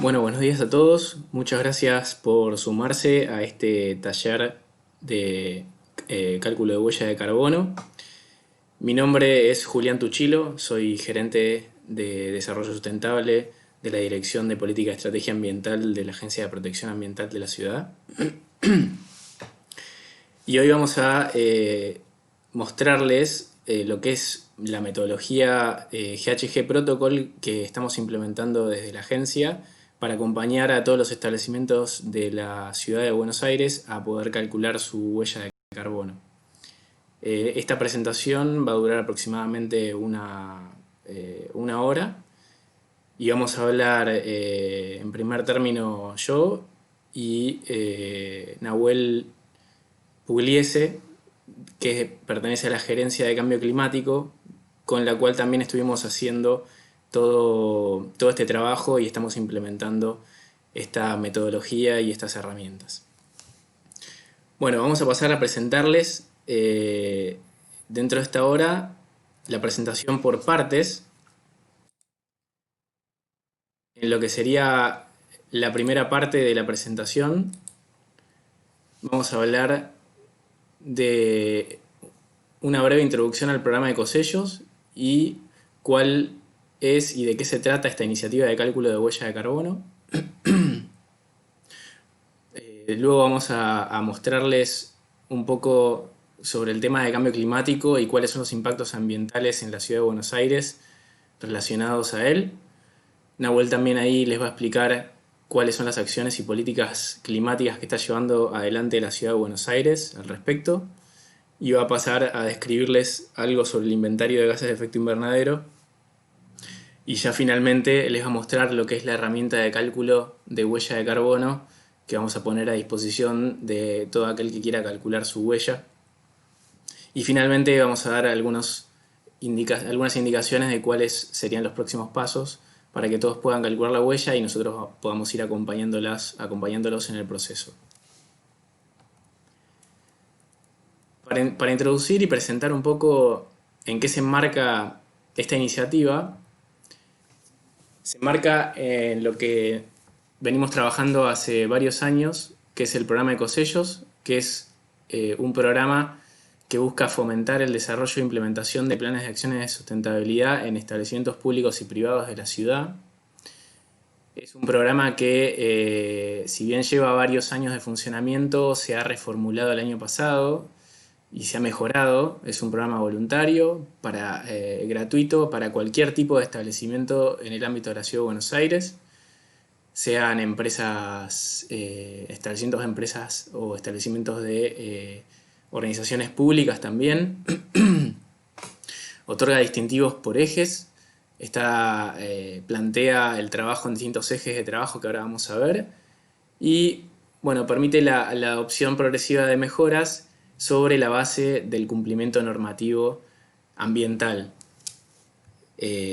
Bueno, buenos días a todos. Muchas gracias por sumarse a este taller de cálculo de huella de carbono. Mi nombre es Julián Tuchilo, soy gerente de Desarrollo Sustentable de la Dirección de Política y Estrategia Ambiental de la Agencia de Protección Ambiental de la ciudad. Y hoy vamos a mostrarles lo que es la metodología GHG Protocol que estamos implementando desde la agencia para acompañar a todos los establecimientos de la ciudad de Buenos Aires a poder calcular su huella de carbono. Esta presentación va a durar aproximadamente una hora y vamos a hablar en primer término yo y Nahuel Pugliese, que pertenece a la Gerencia de Cambio Climático, con la cual también estuvimos haciendo todo este trabajo y estamos implementando esta metodología y estas herramientas. Bueno, vamos a pasar a presentarles dentro de esta hora la presentación por partes, en lo que sería la primera parte de la presentación. Vamos a hablar de una breve introducción al programa de Ecosellos y cuál es y de qué se trata esta iniciativa de cálculo de huella de carbono. Luego vamos a mostrarles un poco sobre el tema de cambio climático y cuáles son los impactos ambientales en la ciudad de Buenos Aires relacionados a él. Nahuel también ahí les va a explicar cuáles son las acciones y políticas climáticas que está llevando adelante la ciudad de Buenos Aires al respecto. Y va a pasar a describirles algo sobre el inventario de gases de efecto invernadero y ya finalmente les va a mostrar lo que es la herramienta de cálculo de huella de carbono que vamos a poner a disposición de todo aquel que quiera calcular su huella. Y finalmente vamos a dar algunas indicaciones de cuáles serían los próximos pasos para que todos puedan calcular la huella y nosotros podamos ir acompañándolos en el proceso. Para introducir y presentar un poco en qué se enmarca esta iniciativa, se enmarca en lo que venimos trabajando hace varios años, que es el programa Ecosellos, que es un programa que busca fomentar el desarrollo e implementación de planes de acciones de sustentabilidad en establecimientos públicos y privados de la ciudad. Es un programa que, si bien lleva varios años de funcionamiento, se ha reformulado el año pasado y se ha mejorado. Es un programa voluntario, gratuito para cualquier tipo de establecimiento en el ámbito de la Ciudad de Buenos Aires, sean empresas, establecimientos de empresas o establecimientos de organizaciones públicas también. Otorga distintivos por ejes. Plantea el trabajo en distintos ejes de trabajo que ahora vamos a ver. Y bueno, permite la adopción progresiva de mejoras sobre la base del cumplimiento normativo ambiental.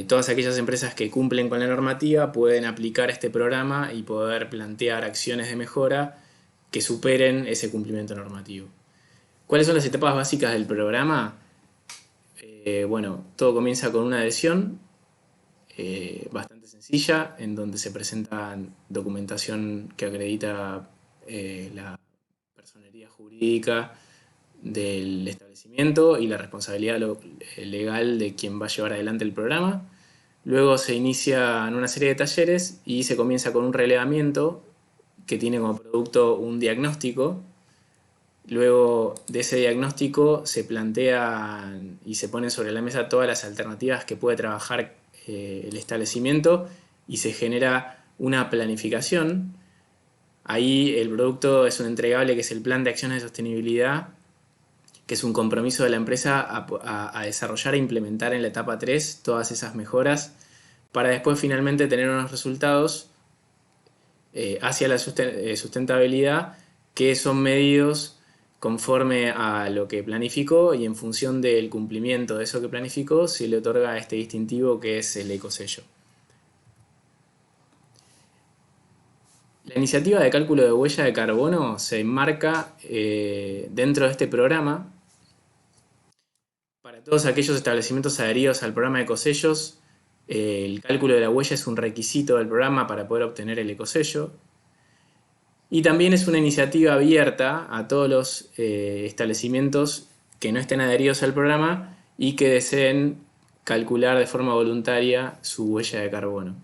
Todas aquellas empresas que cumplen con la normativa pueden aplicar este programa y poder plantear acciones de mejora que superen ese cumplimiento normativo. ¿Cuáles son las etapas básicas del programa? Bueno, todo comienza con una adhesión bastante sencilla, en donde se presenta documentación que acredita la personería jurídica del establecimiento y la responsabilidad legal de quien va a llevar adelante el programa. Luego se inician una serie de talleres y se comienza con un relevamiento que tiene como producto un diagnóstico. Luego de ese diagnóstico se plantean y se ponen sobre la mesa todas las alternativas que puede trabajar el establecimiento y se genera una planificación. Ahí el producto es un entregable que es el Plan de Acciones de Sostenibilidad, que es un compromiso de la empresa a desarrollar e implementar en la etapa 3 todas esas mejoras para después finalmente tener unos resultados hacia la sustentabilidad que son medidos conforme a lo que planificó y en función del cumplimiento de eso que planificó se le otorga este distintivo que es el ecosello. La iniciativa de cálculo de huella de carbono se enmarca dentro de este programa para todos aquellos establecimientos adheridos al programa de ecosellos. El cálculo de la huella es un requisito del programa para poder obtener el ecosello. Y también es una iniciativa abierta a todos los establecimientos que no estén adheridos al programa y que deseen calcular de forma voluntaria su huella de carbono.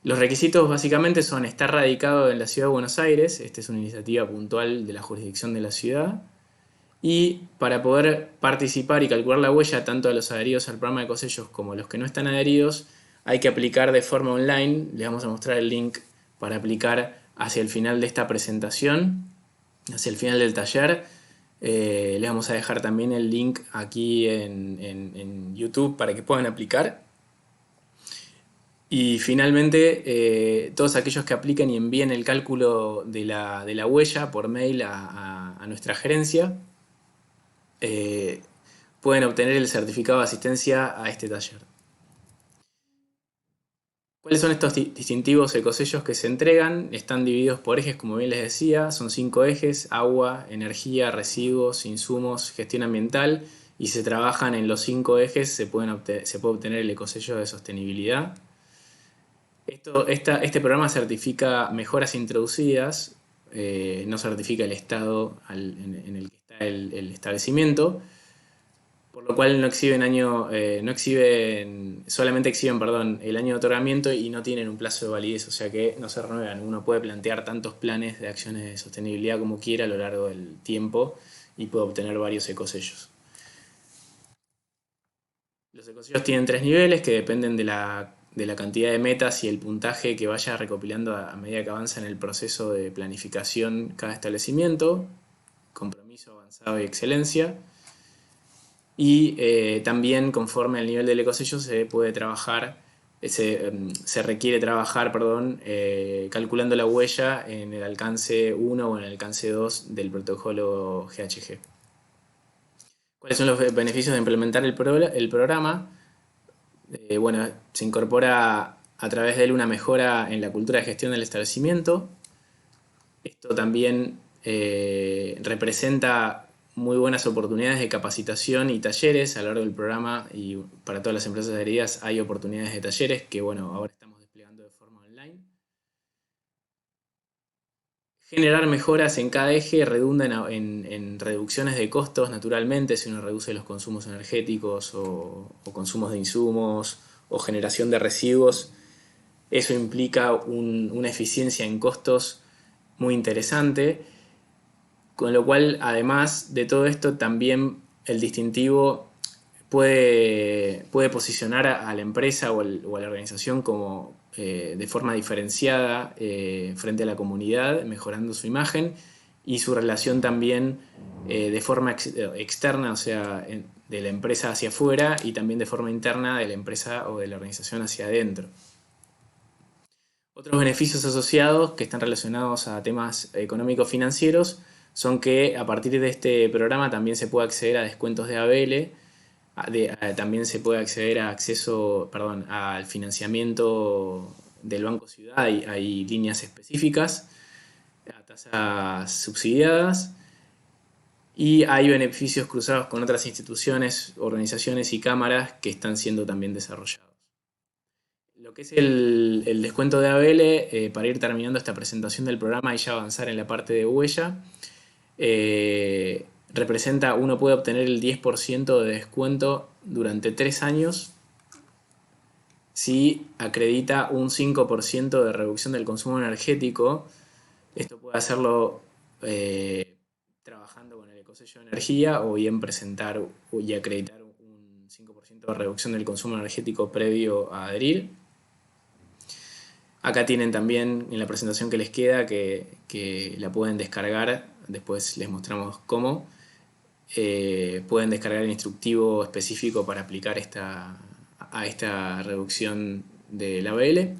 Los requisitos básicamente son estar radicado en la ciudad de Buenos Aires, esta es una iniciativa puntual de la jurisdicción de la ciudad, y para poder participar y calcular la huella tanto a los adheridos al programa de ecosellos como a los que no están adheridos, hay que aplicar de forma online. Les vamos a mostrar el link para aplicar hacia el final de esta presentación, hacia el final del taller. Les vamos a dejar también el link aquí en YouTube para que puedan aplicar. Y finalmente, todos aquellos que apliquen y envíen el cálculo de la huella por mail a nuestra gerencia, pueden obtener el certificado de asistencia a este taller. ¿Cuáles son estos distintivos ecosellos que se entregan? Están divididos por ejes, como bien les decía, son 5 ejes: agua, energía, residuos, insumos, gestión ambiental, y si se trabajan en los 5 ejes se puede obtener el ecosello de sostenibilidad. Este programa certifica mejoras introducidas, no certifica el estado en el que está el establecimiento, por lo cual solamente exhiben, perdón, el año de otorgamiento y no tienen un plazo de validez, o sea que no se renuevan. Uno puede plantear tantos planes de acciones de sostenibilidad como quiera a lo largo del tiempo y puede obtener varios ecosellos. Los ecosellos tienen 3 niveles que dependen de la cantidad de metas y el puntaje que vaya recopilando a medida que avanza en el proceso de planificación cada establecimiento: compromiso, avanzado y excelencia. Y también, conforme al nivel del ecosello, se requiere trabajar, calculando la huella en el alcance 1 o en el alcance 2 del protocolo GHG. ¿Cuáles son los beneficios de implementar el programa? Bueno, se incorpora a través de él una mejora en la cultura de gestión del establecimiento. Esto también representa muy buenas oportunidades de capacitación y talleres a lo largo del programa, y para todas las empresas adheridas hay oportunidades de talleres que, bueno, ahora estamos desplegando de forma online. Generar mejoras en cada eje redunda en reducciones de costos, naturalmente, si uno reduce los consumos energéticos o consumos de insumos o generación de residuos. Eso implica una eficiencia en costos muy interesante, con lo cual, además de todo esto, también el distintivo puede posicionar a la empresa o a la organización como de forma diferenciada frente a la comunidad, mejorando su imagen y su relación también de forma externa, o sea, de la empresa hacia afuera, y también de forma interna de la empresa o de la organización hacia adentro. Otros beneficios asociados que están relacionados a temas económicos financieros son que a partir de este programa también se puede acceder a descuentos de ABL, también se puede acceder al financiamiento del Banco Ciudad. Hay líneas específicas a tasas subsidiadas, y hay beneficios cruzados con otras instituciones, organizaciones y cámaras que están siendo también desarrollados. Lo que es el descuento de ABL, para ir terminando esta presentación del programa y ya avanzar en la parte de huella, representa, uno puede obtener el 10% de descuento durante 3 años si acredita un 5% de reducción del consumo energético. Esto puede hacerlo trabajando con el ecosello de energía, o bien presentar y acreditar un 5% de reducción del consumo energético previo a adherir. Acá tienen también en la presentación que les queda, que la pueden descargar, después les mostramos cómo. Pueden descargar el instructivo específico para aplicar a esta reducción del ABL.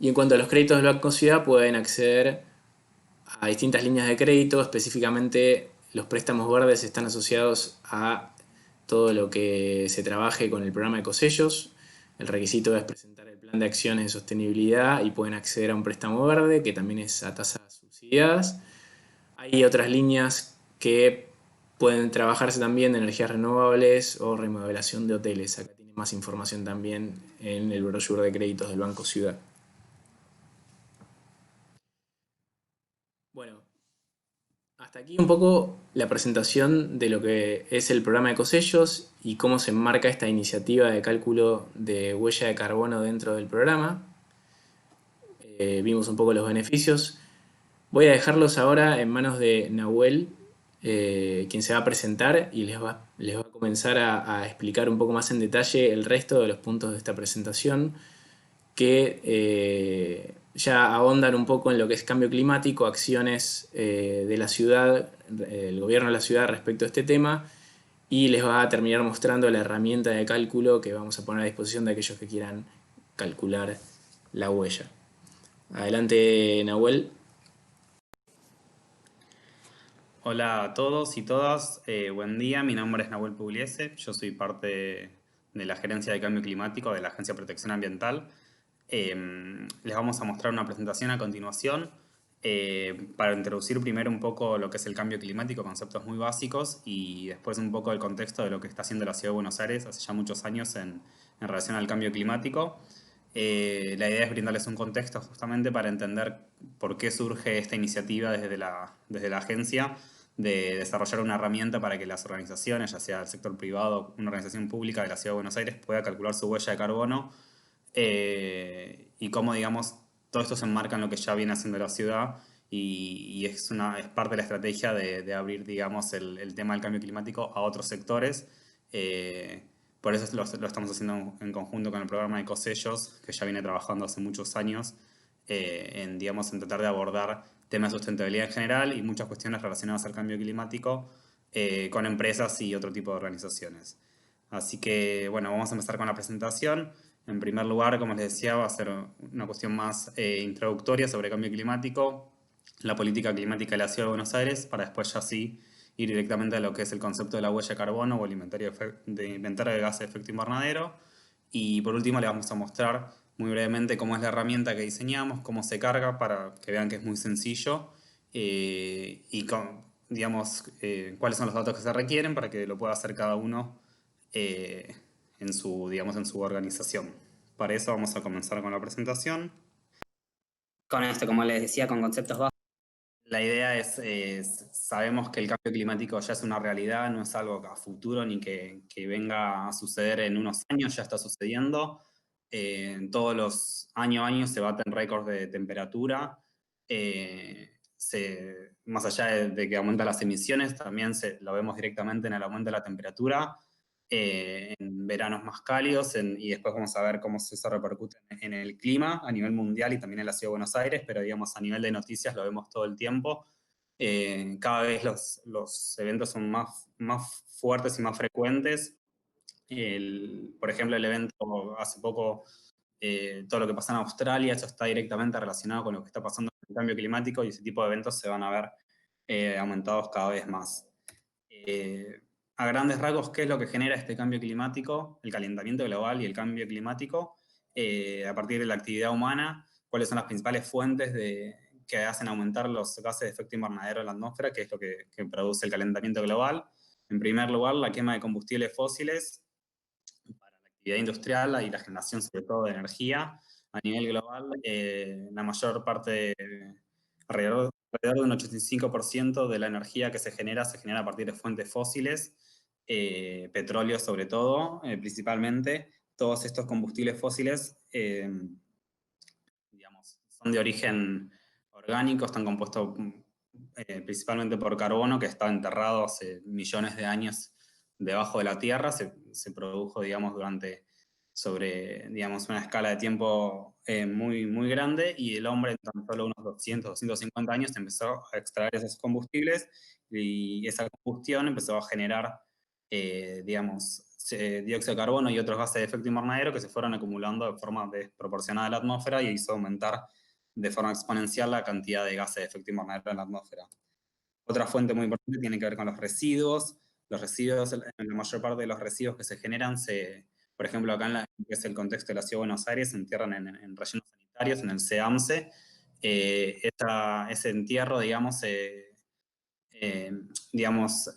Y en cuanto a los créditos del Banco Ciudad, pueden acceder a distintas líneas de crédito. Específicamente, los préstamos verdes están asociados a todo lo que se trabaje con el programa de ecosellos. El requisito es presentar el plan de acciones de sostenibilidad y pueden acceder a un préstamo verde, que también es a tasas subsidiadas. Hay otras líneas que pueden trabajarse también de energías renovables o remodelación de hoteles. Acá tienen más información también en el brochure de créditos del Banco Ciudad. Bueno, hasta aquí un poco la presentación de lo que es el programa de Ecosellos y cómo se enmarca esta iniciativa de cálculo de huella de carbono dentro del programa. Vimos un poco los beneficios. Voy a dejarlos ahora en manos de Nahuel, quien se va a presentar y les va a comenzar a explicar un poco más en detalle el resto de los puntos de esta presentación que ya ahondan un poco en lo que es cambio climático, acciones de la ciudad, el gobierno de la ciudad respecto a este tema, y les va a terminar mostrando la herramienta de cálculo que vamos a poner a disposición de aquellos que quieran calcular la huella. Adelante, Nahuel. Hola a todos y todas, buen día, mi nombre es Nahuel Pugliese, yo soy parte de la Gerencia de Cambio Climático de la Agencia de Protección Ambiental. Les vamos a mostrar una presentación a continuación para introducir primero un poco lo que es el cambio climático, conceptos muy básicos, y después un poco el contexto de lo que está haciendo la Ciudad de Buenos Aires hace ya muchos años en relación al cambio climático. La idea es brindarles un contexto justamente para entender por qué surge esta iniciativa desde la agencia de desarrollar una herramienta para que las organizaciones, ya sea el sector privado, una organización pública de la Ciudad de Buenos Aires, pueda calcular su huella de carbono y cómo, digamos, todo esto se enmarca en lo que ya viene haciendo la ciudad y es parte de la estrategia de abrir, digamos, el tema del cambio climático a otros sectores. Por eso lo estamos haciendo en conjunto con el programa de Ecosellos, que ya viene trabajando hace muchos años digamos, en tratar de abordar temas de sustentabilidad en general y muchas cuestiones relacionadas al cambio climático con empresas y otro tipo de organizaciones. Así que, bueno, vamos a empezar con la presentación. En primer lugar, como les decía, va a ser una cuestión más introductoria sobre cambio climático, la política climática de la Ciudad de Buenos Aires, para después ya sí ir directamente a lo que es el concepto de la huella de carbono o el inventario de gases de efecto invernadero. Y por último, les vamos a mostrar muy brevemente cómo es la herramienta que diseñamos, cómo se carga, para que vean que es muy sencillo y digamos, cuáles son los datos que se requieren para que lo pueda hacer cada uno digamos, en su organización. Para eso vamos a comenzar con la presentación. Con esto, como les decía, con conceptos básicos. La idea sabemos que el cambio climático ya es una realidad, no es algo a futuro ni que venga a suceder en unos años, ya está sucediendo. Todos los años se baten récords de temperatura. Más allá de que aumentan las emisiones, también lo vemos directamente en el aumento de la temperatura, en veranos más cálidos, y después vamos a ver cómo eso repercute en el clima a nivel mundial y también en la Ciudad de Buenos Aires, pero digamos a nivel de noticias lo vemos todo el tiempo. Cada vez los eventos son más fuertes y más frecuentes. Por ejemplo, el evento hace poco, todo lo que pasa en Australia, eso está directamente relacionado con lo que está pasando con el cambio climático y ese tipo de eventos se van a ver aumentados cada vez más. A grandes rasgos, ¿qué es lo que genera este cambio climático, el calentamiento global y el cambio climático? A partir de la actividad humana, ¿cuáles son las principales fuentes que hacen aumentar los gases de efecto invernadero en la atmósfera, que es lo que produce el calentamiento global? En primer lugar, la quema de combustibles fósiles para la actividad industrial y la generación sobre todo de energía. A nivel global, la mayor parte, alrededor de un 85% de la energía que se genera a partir de fuentes fósiles, petróleo sobre todo, principalmente. Todos estos combustibles fósiles, digamos, son de origen orgánico, están compuestos principalmente por carbono que está enterrado hace millones de años debajo de la Tierra, se produjo, digamos, digamos, una escala de tiempo muy grande y el hombre en tan solo unos 250 años empezó a extraer esos combustibles y esa combustión empezó a generar, digamos, dióxido de carbono y otros gases de efecto invernadero que se fueron acumulando de forma desproporcionada en la atmósfera y hizo aumentar de forma exponencial la cantidad de gases de efecto invernadero en la atmósfera. Otra fuente muy importante tiene que ver con los residuos. Los residuos, en la mayor parte de los residuos que se generan, por ejemplo, acá que es el contexto de la Ciudad de Buenos Aires, se entierran en rellenos sanitarios, en el CEAMSE. Ese entierro, digamos, digamos,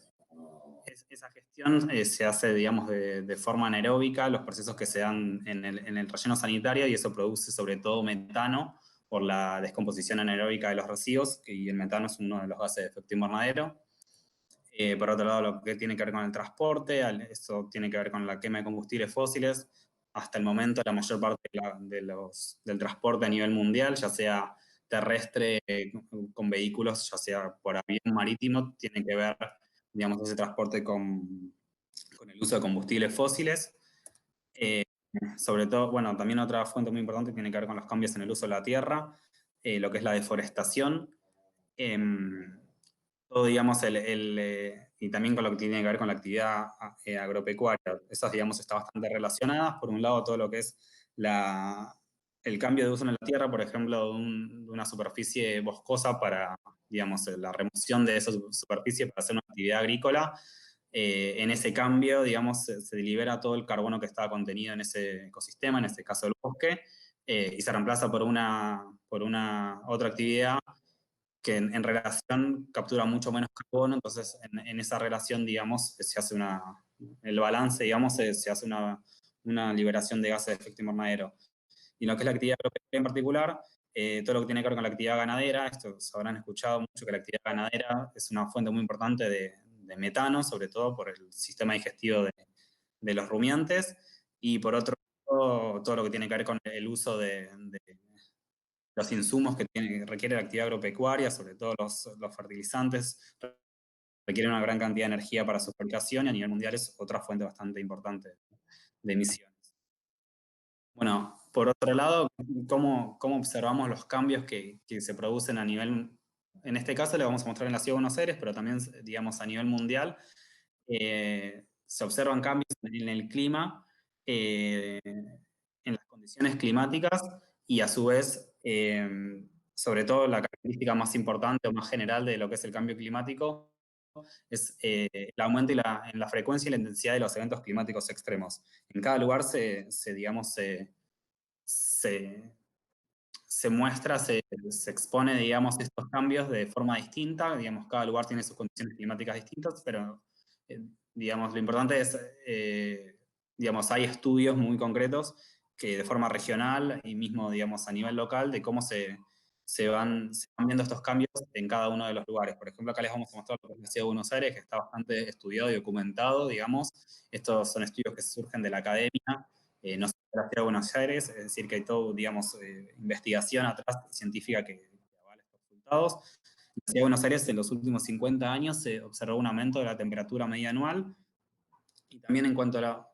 esa gestión se hace, digamos, de forma anaeróbica, los procesos que se dan en el relleno sanitario, y eso produce sobre todo metano por la descomposición anaeróbica de los residuos, y el metano es uno de los gases de efecto invernadero. Por otro lado, lo que tiene que ver con el transporte, eso tiene que ver con la quema de combustibles fósiles. Hasta el momento, la mayor parte del transporte a nivel mundial, ya sea terrestre, con vehículos, ya sea por avión marítimo, tiene que ver, digamos, ese transporte con el uso de combustibles fósiles. Eh, Sobre todo, bueno, también otra fuente muy importante tiene que ver con los cambios en el uso de la tierra, lo que es la deforestación. Em, Todo, digamos, y también con lo que tiene que ver con la actividad agropecuaria. Esas, digamos, están bastante relacionadas. Por un lado, todo lo que es el cambio de uso en la tierra, por ejemplo, de una superficie boscosa para, digamos, la remoción de esa superficie para hacer una actividad agrícola. En ese cambio, digamos, se libera todo el carbono que estaba contenido en ese ecosistema, en este caso el bosque, y se reemplaza por una otra actividad que en relación captura mucho menos carbono. Entonces en esa relación, digamos, se hace el balance, digamos, se hace una liberación de gases de efecto invernadero. Y lo que es la actividad agropecuaria en particular, todo lo que tiene que ver con la actividad ganadera, esto se habrán escuchado mucho, que la actividad ganadera es una fuente muy importante de metano, sobre todo por el sistema digestivo de los rumiantes, y por otro lado, todo lo que tiene que ver con el uso de los insumos que requiere la actividad agropecuaria, sobre todo los fertilizantes, requieren una gran cantidad de energía para su fabricación, y a nivel mundial es otra fuente bastante importante de emisiones. Bueno, por otro lado, ¿cómo observamos los cambios que se producen a nivel, en este caso le vamos a mostrar en la Ciudad de Buenos Aires, pero también, digamos, a nivel mundial? Se observan cambios en el clima, en las condiciones climáticas, y a su vez, sobre todo la característica más importante o más general de lo que es el cambio climático es el aumento en la frecuencia y la intensidad de los eventos climáticos extremos. En cada lugar digamos, se, se muestra, se expone, digamos, estos cambios de forma distinta. Digamos, cada lugar tiene sus condiciones climáticas distintas, pero, digamos, lo importante es, digamos, hay estudios muy concretos que de forma regional y mismo, digamos, a nivel local, de cómo se van viendo estos cambios en cada uno de los lugares. Por ejemplo, acá les vamos a mostrar lo que es la Ciudad de Buenos Aires, que está bastante estudiado y documentado, digamos. Estos son estudios que surgen de la academia, no solo de la Ciudad de Buenos Aires, es decir, que hay todo, digamos, investigación atrás científica que avala estos resultados. En la Ciudad de Buenos Aires, en los últimos 50 años, se observó un aumento de la temperatura media anual, y también en cuanto a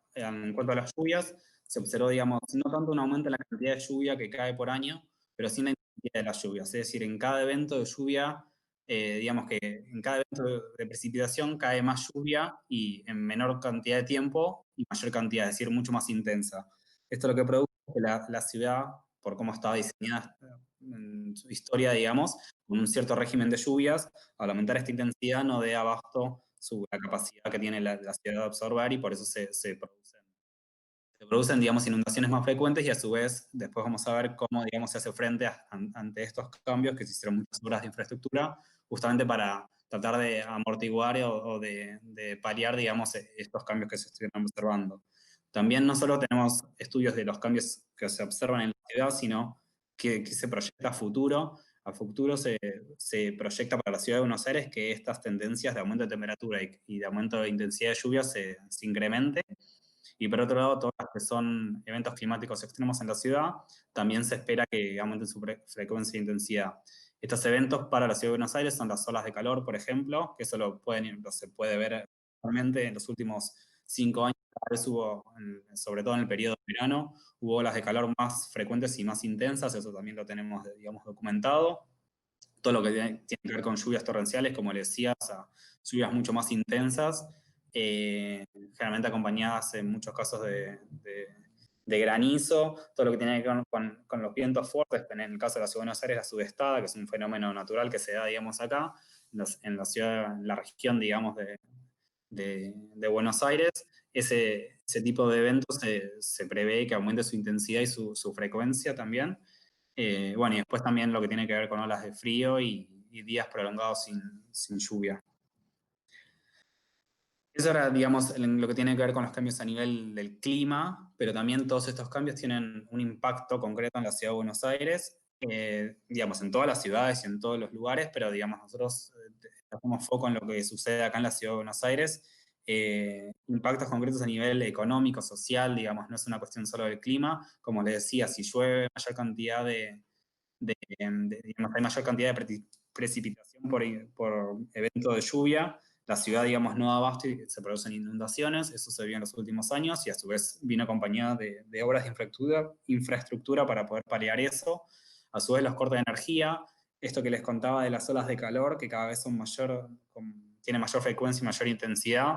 las lluvias, se observó, digamos, no tanto un aumento en la cantidad de lluvia que cae por año, pero sí en la intensidad de las lluvias. Es decir, en cada evento de lluvia, digamos que en cada evento de precipitación cae más lluvia y en menor cantidad de tiempo y mayor cantidad, es decir, mucho más intensa. Esto lo que produce es que la ciudad, por cómo estaba diseñada en su historia, digamos, con un cierto régimen de lluvias, al aumentar esta intensidad no dé abasto la capacidad que tiene la ciudad de absorber, y por eso se producen, digamos, inundaciones más frecuentes, y a su vez después vamos a ver cómo, digamos, se hace frente ante estos cambios, que se hicieron muchas obras de infraestructura justamente para tratar de amortiguar o de paliar, digamos, estos cambios que se estuvieron observando. También no solo tenemos estudios de los cambios que se observan en la ciudad, sino que se proyecta a futuro. A futuro se proyecta para la Ciudad de Buenos Aires que estas tendencias de aumento de temperatura y de aumento de intensidad de lluvia se incrementen. Y por otro lado, todas las que son eventos climáticos extremos en la ciudad, también se espera que aumenten su frecuencia e intensidad. Estos eventos para la Ciudad de Buenos Aires son las olas de calor, por ejemplo, que eso se puede ver actualmente en los últimos 5 años. Cada vez hubo, sobre todo en el periodo de verano, hubo olas de calor más frecuentes y más intensas. Eso también lo tenemos, digamos, documentado. Todo lo que tiene que ver con lluvias torrenciales, como les decía, o sea, lluvias mucho más intensas, generalmente acompañadas en muchos casos de granizo. Todo lo que tiene que ver con los vientos fuertes, en el caso de la Ciudad de Buenos Aires, la sudestada, que es un fenómeno natural que se da, digamos, acá, en la región, digamos, de Buenos Aires. Ese tipo de eventos se prevé que aumente su intensidad y su frecuencia también. Bueno, y después también lo que tiene que ver con olas de frío y días prolongados sin lluvia. Eso era, digamos, lo que tiene que ver con los cambios a nivel del clima, pero también todos estos cambios tienen un impacto concreto en la ciudad de Buenos Aires, digamos, en todas las ciudades y en todos los lugares, pero digamos, nosotros hacemos foco en lo que sucede acá en la ciudad de Buenos Aires. Impactos concretos a nivel económico, social, digamos, no es una cuestión solo del clima. Como les decía, si llueve mayor cantidad digamos, hay mayor cantidad de precipitación por evento de lluvia, la ciudad, digamos, no da abasto y se producen inundaciones. Eso se vio en los últimos años y a su vez vino acompañada de obras de infraestructura para poder paliar eso. A su vez, los cortes de energía, esto que les contaba de las olas de calor, que cada vez son tienen mayor frecuencia y mayor intensidad,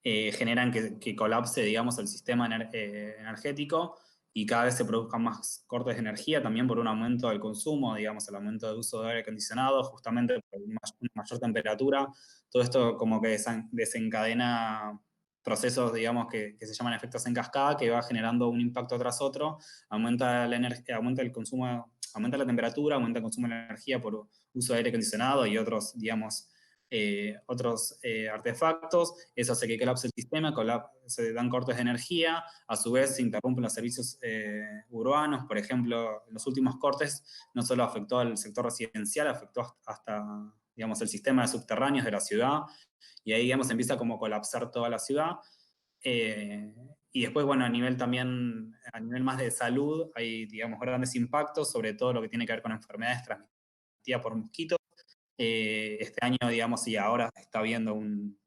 generan que colapse, digamos, el sistema energético y cada vez se produzcan más cortes de energía, también por un aumento del consumo, digamos, el aumento de uso de aire acondicionado, justamente por una mayor temperatura. Todo esto como que desencadena procesos, digamos, que se llaman efectos en cascada, que va generando un impacto tras otro, aumenta el consumo, aumenta la temperatura, aumenta el consumo de energía por uso de aire acondicionado y otros, digamos, otros artefactos, eso hace que colapse el sistema, se dan cortes de energía, a su vez se interrumpen los servicios urbanos, por ejemplo, en los últimos cortes no solo afectó al sector residencial, afectó hasta, digamos, el sistema de subterráneos de la ciudad, y ahí, digamos, empieza como a colapsar toda la ciudad. Y después, bueno, a nivel también, a nivel más de salud, hay, digamos, grandes impactos, sobre todo lo que tiene que ver con enfermedades transmitidas por mosquitos. Este año, digamos, y ahora está habiendo un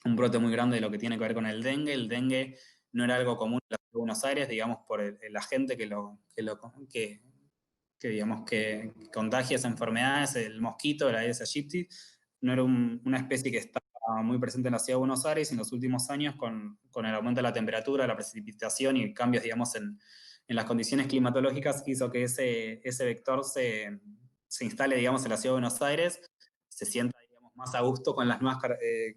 brote muy grande de lo que tiene que ver con el dengue. El dengue no era algo común en la ciudad de Buenos Aires, digamos, por el agente digamos, que contagia esa enfermedad, es el mosquito, la Aedes aegypti. No era una especie que estaba muy presente en la ciudad de Buenos Aires, y en los últimos años, con el aumento de la temperatura, la precipitación y cambios, digamos, en las condiciones climatológicas, hizo que ese vector se instale, digamos, en la ciudad de Buenos Aires, se sienta, digamos, más a gusto con las nuevas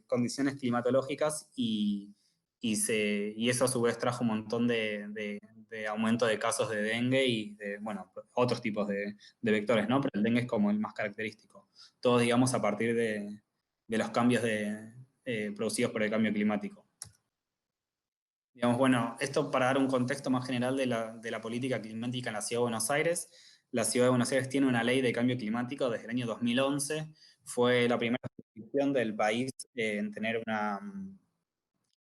condiciones climatológicas y eso a su vez trajo un montón de aumento de casos de dengue y de, bueno, otros tipos de vectores, ¿no? Pero el dengue es como el más característico. Todo, digamos, a partir de los cambios producidos por el cambio climático. Digamos, bueno, esto para dar un contexto más general de la política climática en la Ciudad de Buenos Aires. La Ciudad de Buenos Aires tiene una ley de cambio climático desde el año 2011. Fue la primera jurisdicción del país en tener una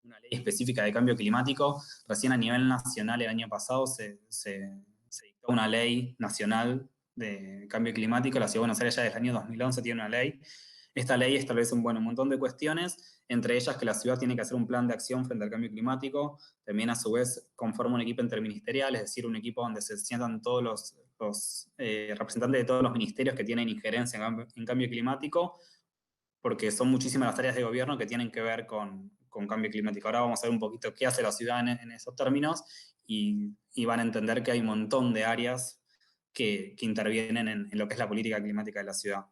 ley específica de cambio climático. Recién a nivel nacional el año pasado se dictó una ley nacional de cambio climático. La Ciudad de Buenos Aires ya desde el año 2011 tiene una ley. Esta ley establece un montón de cuestiones, entre ellas que la ciudad tiene que hacer un plan de acción frente al cambio climático. También, a su vez, conforma un equipo interministerial, es decir, un equipo donde se sientan todos los representantes de todos los ministerios que tienen injerencia en cambio climático, porque son muchísimas las áreas de gobierno que tienen que ver con cambio climático. Ahora vamos a ver un poquito qué hace la ciudad en esos términos y van a entender que hay un montón de áreas que intervienen en lo que es la política climática de la ciudad.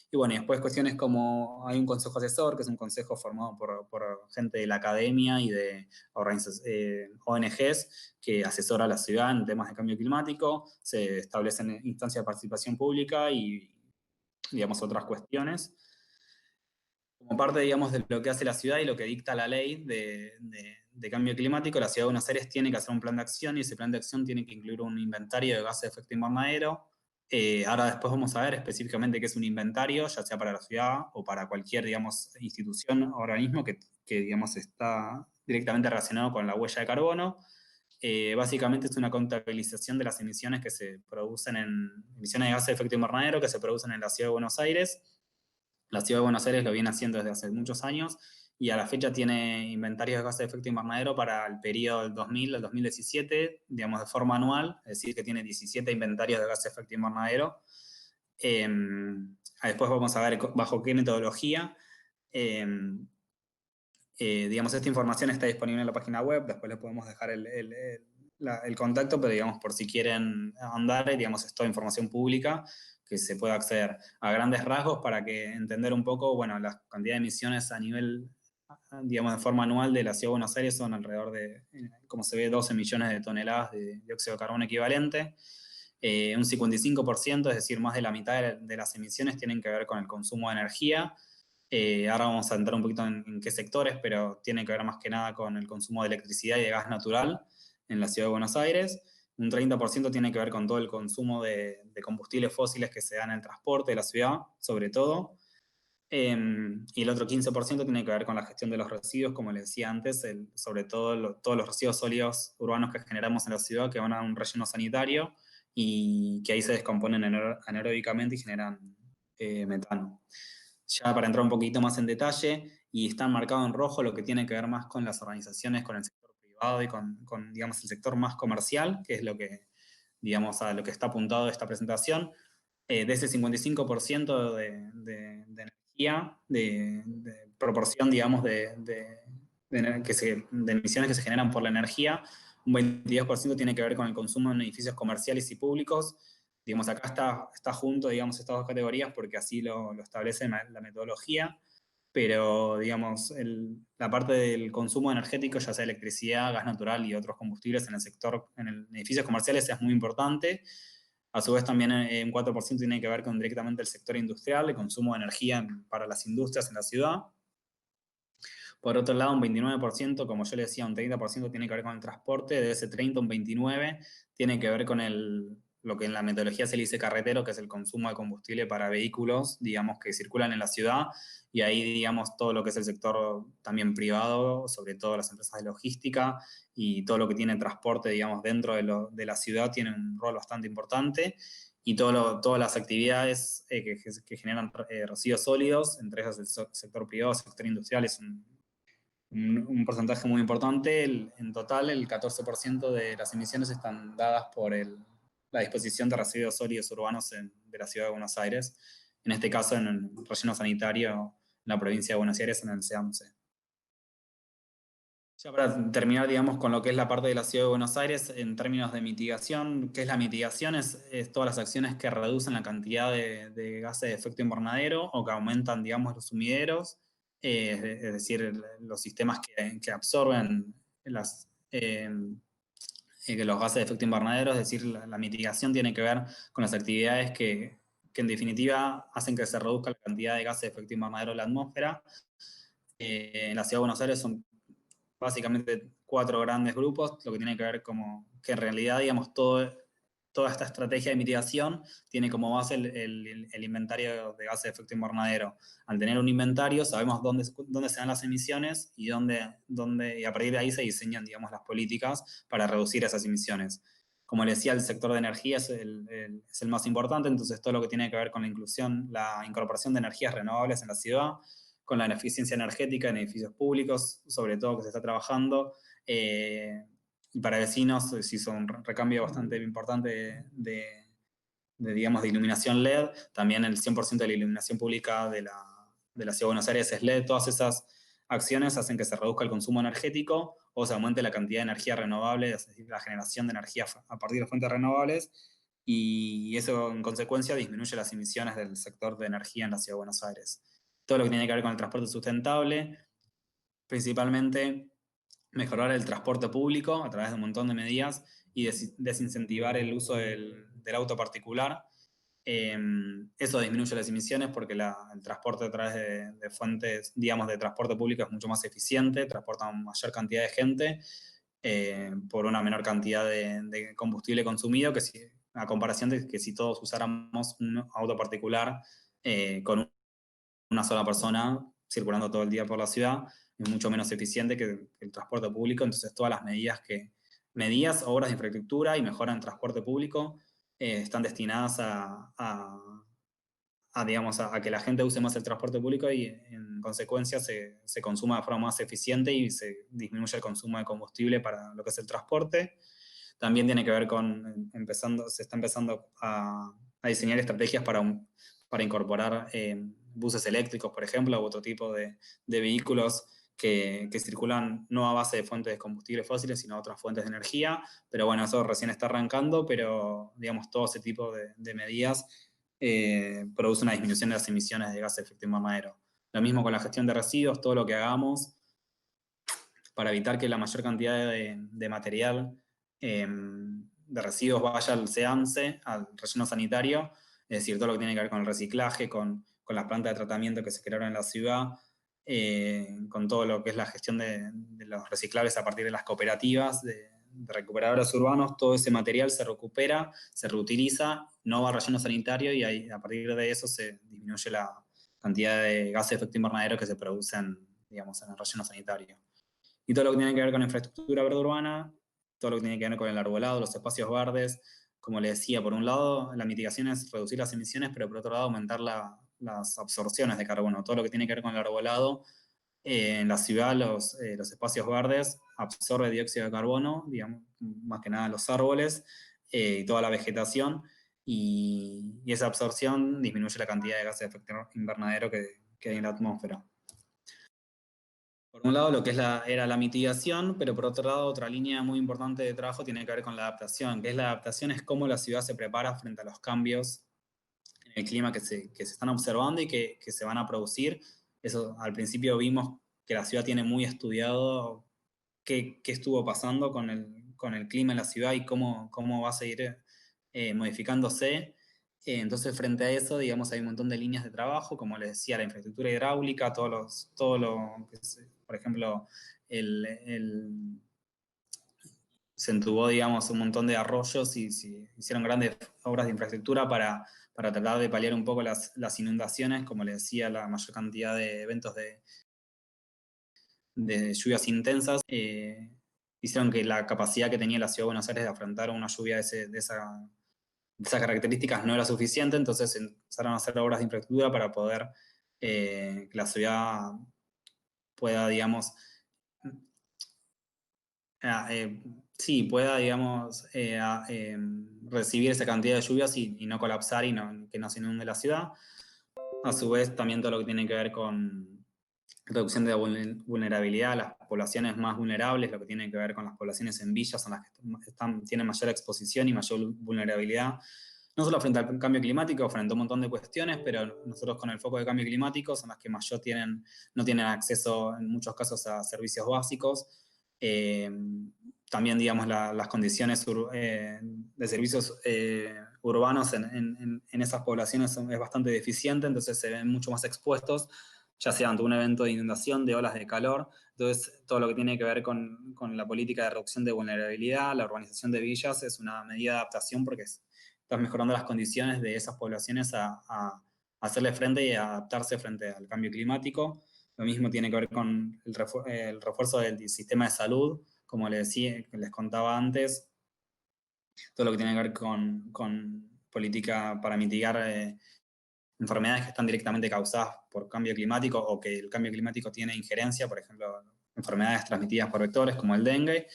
Y bueno, y después cuestiones como hay un consejo asesor, que es un consejo formado por gente de la academia y de ONGs que asesora a la ciudad en temas de cambio climático. Se establecen instancias de participación pública y, digamos, otras cuestiones. Como parte, digamos, de lo que hace la ciudad y lo que dicta la ley de cambio climático, la ciudad de Buenos Aires tiene que hacer un plan de acción y ese plan de acción tiene que incluir un inventario de gases de efecto invernadero. Ahora después vamos a ver específicamente qué es un inventario, ya sea para la ciudad o para cualquier, digamos, institución o organismo digamos, está directamente relacionado con la huella de carbono. Básicamente es una contabilización de las emisiones que se producen emisiones de gases de efecto invernadero que se producen en la ciudad de Buenos Aires. La ciudad de Buenos Aires lo viene haciendo desde hace muchos años y a la fecha tiene inventarios de gases de efecto invernadero para el periodo del 2000 al 2017, digamos, de forma anual, es decir, que tiene 17 inventarios de gases de efecto invernadero. Después vamos a ver bajo qué metodología. Digamos, esta información está disponible en la página web, después les podemos dejar el contacto, pero digamos, por si quieren andar, digamos, es toda información pública que se puede acceder a grandes rasgos para que entender un poco, bueno, la cantidad de emisiones a nivel, digamos, de forma anual de la Ciudad de Buenos Aires son alrededor de, como se ve, 12 millones de toneladas de dióxido de carbono equivalente. Un 55%, es decir, más de la mitad de las emisiones tienen que ver con el consumo de energía. Ahora vamos a entrar un poquito en qué sectores, pero tiene que ver más que nada con el consumo de electricidad y de gas natural en la ciudad de Buenos Aires. Un 30% tiene que ver con todo el consumo de combustibles fósiles que se da en el transporte de la ciudad, sobre todo. Y el otro 15% tiene que ver con la gestión de los residuos, como les decía antes, sobre todo todos los residuos sólidos urbanos que generamos en la ciudad que van a un relleno sanitario y que ahí se descomponen anaeróbicamente y generan metano. Ya para entrar un poquito más en detalle, y está marcado en rojo lo que tiene que ver más con las organizaciones, con el sector privado y con digamos, el sector más comercial, que es lo que, digamos, a lo que está apuntado esta presentación. De ese 55% de energía, de proporción, digamos, de emisiones que se generan por la energía, un 22% tiene que ver con el consumo en edificios comerciales y públicos. Digamos, acá está junto, digamos, estas dos categorías porque así lo establece la metodología, pero, digamos, la parte del consumo energético, ya sea electricidad, gas natural y otros combustibles en el sector, en edificios comerciales es muy importante. A su vez también un 4% tiene que ver con directamente el sector industrial, el consumo de energía para las industrias en la ciudad. Por otro lado, un 29%, como yo le decía, un 30% tiene que ver con el transporte, de ese 30, un 29% tiene que ver con lo que en la metodología se le dice carretero, que es el consumo de combustible para vehículos, digamos, que circulan en la ciudad, y ahí, digamos, todo lo que es el sector también privado, sobre todo las empresas de logística, y todo lo que tiene transporte, digamos, dentro de la ciudad tiene un rol bastante importante, y todas las actividades que generan residuos sólidos, entre ellas el sector privado, el sector industrial, es un porcentaje muy importante. En total, el 14% de las emisiones están dadas por la disposición de residuos sólidos urbanos de la ciudad de Buenos Aires, en este caso en el relleno sanitario en la provincia de Buenos Aires, en el CEAMSE. Ya para terminar, digamos, con lo que es la parte de la ciudad de Buenos Aires, en términos de mitigación, ¿qué es la mitigación? Es todas las acciones que reducen la cantidad de gases de efecto invernadero o que aumentan, digamos, los sumideros, es decir, los sistemas que absorben que los gases de efecto invernadero, es decir, la mitigación tiene que ver con las actividades que en definitiva hacen que se reduzca la cantidad de gases de efecto invernadero en la atmósfera. En la ciudad de Buenos Aires son básicamente 4 grandes grupos, lo que tiene que ver como que en realidad, digamos, toda esta estrategia de mitigación tiene como base el inventario de gases de efecto invernadero. Al tener un inventario sabemos dónde se dan las emisiones y y a partir de ahí se diseñan, digamos, las políticas para reducir esas emisiones. Como les decía, el sector de energía es el más importante, entonces todo lo que tiene que ver con la incorporación de energías renovables en la ciudad, con la eficiencia energética en edificios públicos, sobre todo que se está trabajando, y para vecinos se hizo un recambio bastante importante digamos, de iluminación LED, también el 100% de la iluminación pública de la Ciudad de Buenos Aires es LED. Todas esas acciones hacen que se reduzca el consumo energético o se aumente la cantidad de energía renovable, es decir, la generación de energía a partir de fuentes renovables, y eso en consecuencia disminuye las emisiones del sector de energía en la Ciudad de Buenos Aires. Todo lo que tiene que ver con el transporte sustentable, principalmente mejorar el transporte público a través de un montón de medidas y desincentivar el uso del auto particular. Eso disminuye las emisiones porque el transporte a través de fuentes, digamos, de transporte público es mucho más eficiente, transporta mayor cantidad de gente por una menor cantidad de combustible consumido, a comparación de que si todos usáramos un auto particular con una sola persona circulando todo el día por la ciudad, es mucho menos eficiente que el transporte público. Entonces todas las medidas, obras de infraestructura y mejora en transporte público están destinadas digamos, a que la gente use más el transporte público y en consecuencia se consuma de forma más eficiente y se disminuye el consumo de combustible para lo que es el transporte. También tiene que ver con, se está empezando a diseñar estrategias para incorporar buses eléctricos, por ejemplo, u otro tipo de vehículos que circulan no a base de fuentes de combustibles fósiles, sino a otras fuentes de energía. Pero bueno, eso recién está arrancando, pero digamos, todo ese tipo de medidas produce una disminución de las emisiones de gases de efecto invernadero. Lo mismo con la gestión de residuos, todo lo que hagamos para evitar que la mayor cantidad de material de residuos vaya al CEAMSE, al relleno sanitario, es decir, todo lo que tiene que ver con el reciclaje, con las plantas de tratamiento que se crearon en la ciudad, con todo lo que es la gestión de los reciclables a partir de las cooperativas de recuperadores urbanos, todo ese material se recupera, se reutiliza, no va a relleno sanitario y ahí, a partir de eso se disminuye la cantidad de gases de efecto invernadero que se producen, digamos, en el relleno sanitario. Y todo lo que tiene que ver con infraestructura verde urbana, todo lo que tiene que ver con el arbolado, los espacios verdes, como le decía, por un lado la mitigación es reducir las emisiones, pero por otro lado aumentar las absorciones de carbono. Todo lo que tiene que ver con el arbolado, en la ciudad los espacios verdes absorbe dióxido de carbono, digamos, más que nada los árboles y toda la vegetación, y esa absorción disminuye la cantidad de gases de efecto invernadero que hay en la atmósfera. Por un lado, lo que era la mitigación, pero por otro lado, otra línea muy importante de trabajo tiene que ver con la adaptación, que es la adaptación, es cómo la ciudad se prepara frente a los cambios en el clima que se están observando y que se van a producir. Eso al principio vimos que la ciudad tiene muy estudiado qué estuvo pasando con el clima en la ciudad y cómo va a seguir modificándose. Entonces, frente a eso, digamos, hay un montón de líneas de trabajo, como les decía, la infraestructura hidráulica, por ejemplo, se entubó, digamos, un montón de arroyos y se hicieron grandes obras de infraestructura para tratar de paliar un poco las inundaciones, como les decía, la mayor cantidad de eventos de lluvias intensas, hicieron que la capacidad que tenía la Ciudad de Buenos Aires de afrontar una lluvia de esas características no era suficiente, entonces empezaron a hacer obras de infraestructura para poder que la ciudad pueda, digamos, sí, pueda, digamos, recibir esa cantidad de lluvias y no colapsar y que no se inunde la ciudad. A su vez, también todo lo que tiene que ver con reducción de vulnerabilidad, las poblaciones más vulnerables, lo que tiene que ver con las poblaciones en villas, son las que tienen mayor exposición y mayor vulnerabilidad, no solo frente al cambio climático, frente a un montón de cuestiones, pero nosotros con el foco de cambio climático son las que mayor no tienen acceso en muchos casos a servicios básicos. También, digamos, las condiciones de servicios urbanos en esas poblaciones es bastante deficiente, entonces se ven mucho más expuestos, ya sea ante un evento de inundación, de olas de calor. Entonces, todo lo que tiene que ver con la política de reducción de vulnerabilidad, la urbanización de villas, es una medida de adaptación porque estás mejorando las condiciones de esas poblaciones a hacerle frente y a adaptarse frente al cambio climático. Lo mismo tiene que ver con el refuerzo del sistema de salud, como les decía, que les contaba antes, todo lo que tiene que ver con política para mitigar enfermedades que están directamente causadas por cambio climático o que el cambio climático tiene injerencia, por ejemplo, enfermedades transmitidas por vectores como el dengue.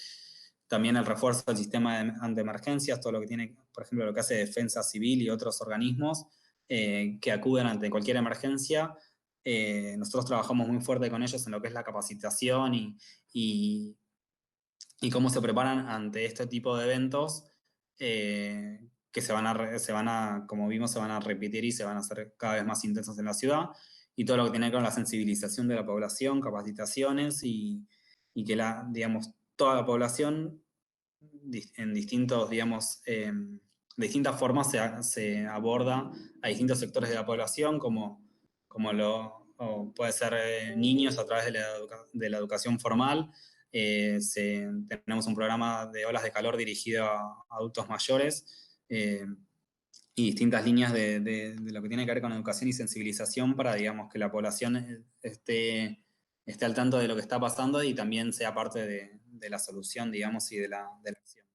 También el refuerzo del sistema ante emergencias, todo lo que tiene, por ejemplo, lo que hace Defensa Civil y otros organismos que acuden ante cualquier emergencia. Nosotros trabajamos muy fuerte con ellos en lo que es la capacitación y cómo se preparan ante este tipo de eventos que como vimos, se van a repetir y se van a hacer cada vez más intensos en la ciudad. Y todo lo que tiene que ver con la sensibilización de la población, capacitaciones y que digamos, toda la población en distintos, digamos, de distintas formas se aborda a distintos sectores de la población, o puede ser niños a través de la educación formal. Tenemos un programa de olas de calor dirigido a adultos mayores y distintas líneas de lo que tiene que ver con educación y sensibilización para, digamos, que la población esté al tanto de lo que está pasando y también sea parte de la solución, digamos, y de la acción.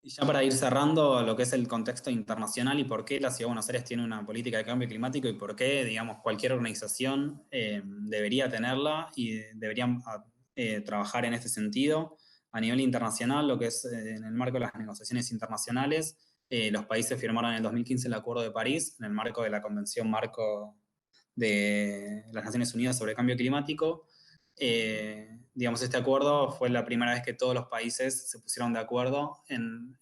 Y ya para ir cerrando lo que es el contexto internacional y por qué la Ciudad de Buenos Aires tiene una política de cambio climático y por qué, digamos, cualquier organización debería tenerla y deberían trabajar en este sentido. A nivel internacional, lo que es en el marco de las negociaciones internacionales, los países firmaron en el 2015 el Acuerdo de París, en el marco de la Convención Marco de las Naciones Unidas sobre Cambio Climático. Digamos, este acuerdo fue la primera vez que todos los países se pusieron de acuerdo en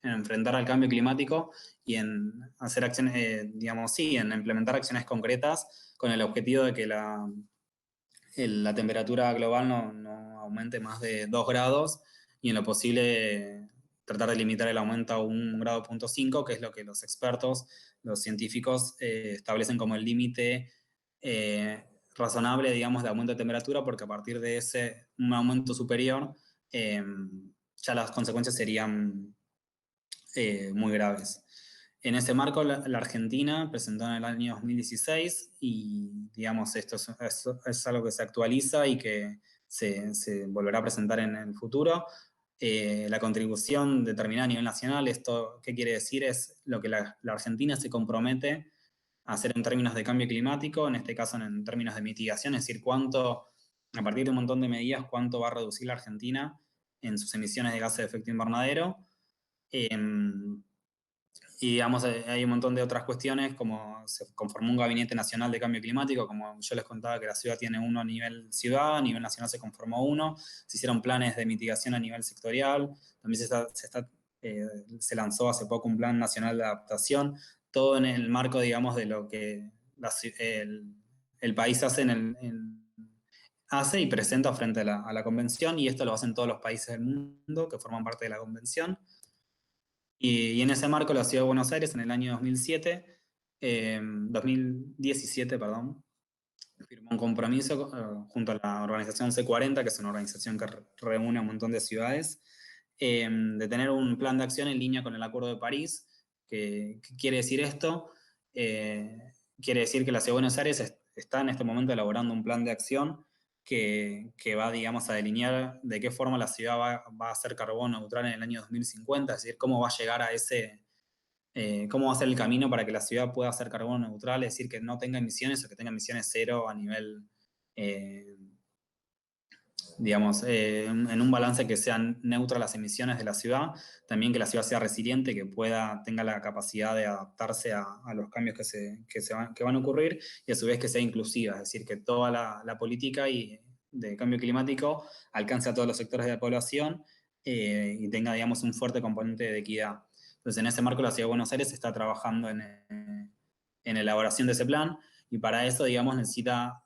enfrentar al cambio climático y en hacer acciones, digamos, sí, en implementar acciones concretas con el objetivo de que la temperatura global no aumente más de 2 grados y en lo posible tratar de limitar el aumento a 1,5 grados, que es lo que los expertos, los científicos, establecen como el límite razonable, digamos, de aumento de temperatura, porque a partir de un aumento superior, ya las consecuencias serían muy graves. En ese marco, la Argentina presentó en el año 2016 y, digamos, esto es algo que se actualiza y que se volverá a presentar en el futuro. La contribución determinada a nivel nacional, ¿esto qué quiere decir? Es lo que la Argentina se compromete a hacer en términos de cambio climático, en este caso en términos de mitigación, es decir, a partir de un montón de medidas, cuánto va a reducir la Argentina en sus emisiones de gases de efecto invernadero. Y digamos, hay un montón de otras cuestiones, como se conformó un gabinete nacional de cambio climático, como yo les contaba que la ciudad tiene uno a nivel ciudad, a nivel nacional se conformó uno, se hicieron planes de mitigación a nivel sectorial, también se lanzó hace poco un plan nacional de adaptación, todo en el marco, digamos, de lo que el país hace y presenta frente a la convención, y esto lo hacen todos los países del mundo que forman parte de la convención. Y en ese marco, la Ciudad de Buenos Aires, en el año 2017, perdón, firmó un compromiso junto a la organización C40, que es una organización que reúne a un montón de ciudades, de tener un plan de acción en línea con el Acuerdo de París. ¿Qué quiere decir esto? Eh, Quiere decir que la Ciudad de Buenos Aires está en este momento elaborando un plan de acción que va, digamos, a delinear de qué forma la ciudad va a ser carbono neutral en el año 2050, es decir, cómo va a llegar a cómo va a ser el camino para que la ciudad pueda ser carbono neutral, es decir, que no tenga emisiones o que tenga emisiones cero a nivel, eh, digamos, en un balance que sean neutras las emisiones de la ciudad, también que la ciudad sea resiliente, que tenga la capacidad de adaptarse a los cambios que van a ocurrir, y a su vez que sea inclusiva, es decir, que toda la política de cambio climático alcance a todos los sectores de la población, y tenga, digamos, un fuerte componente de equidad. Entonces, en ese marco, la Ciudad de Buenos Aires está trabajando en elaboración de ese plan, y para eso, digamos, necesita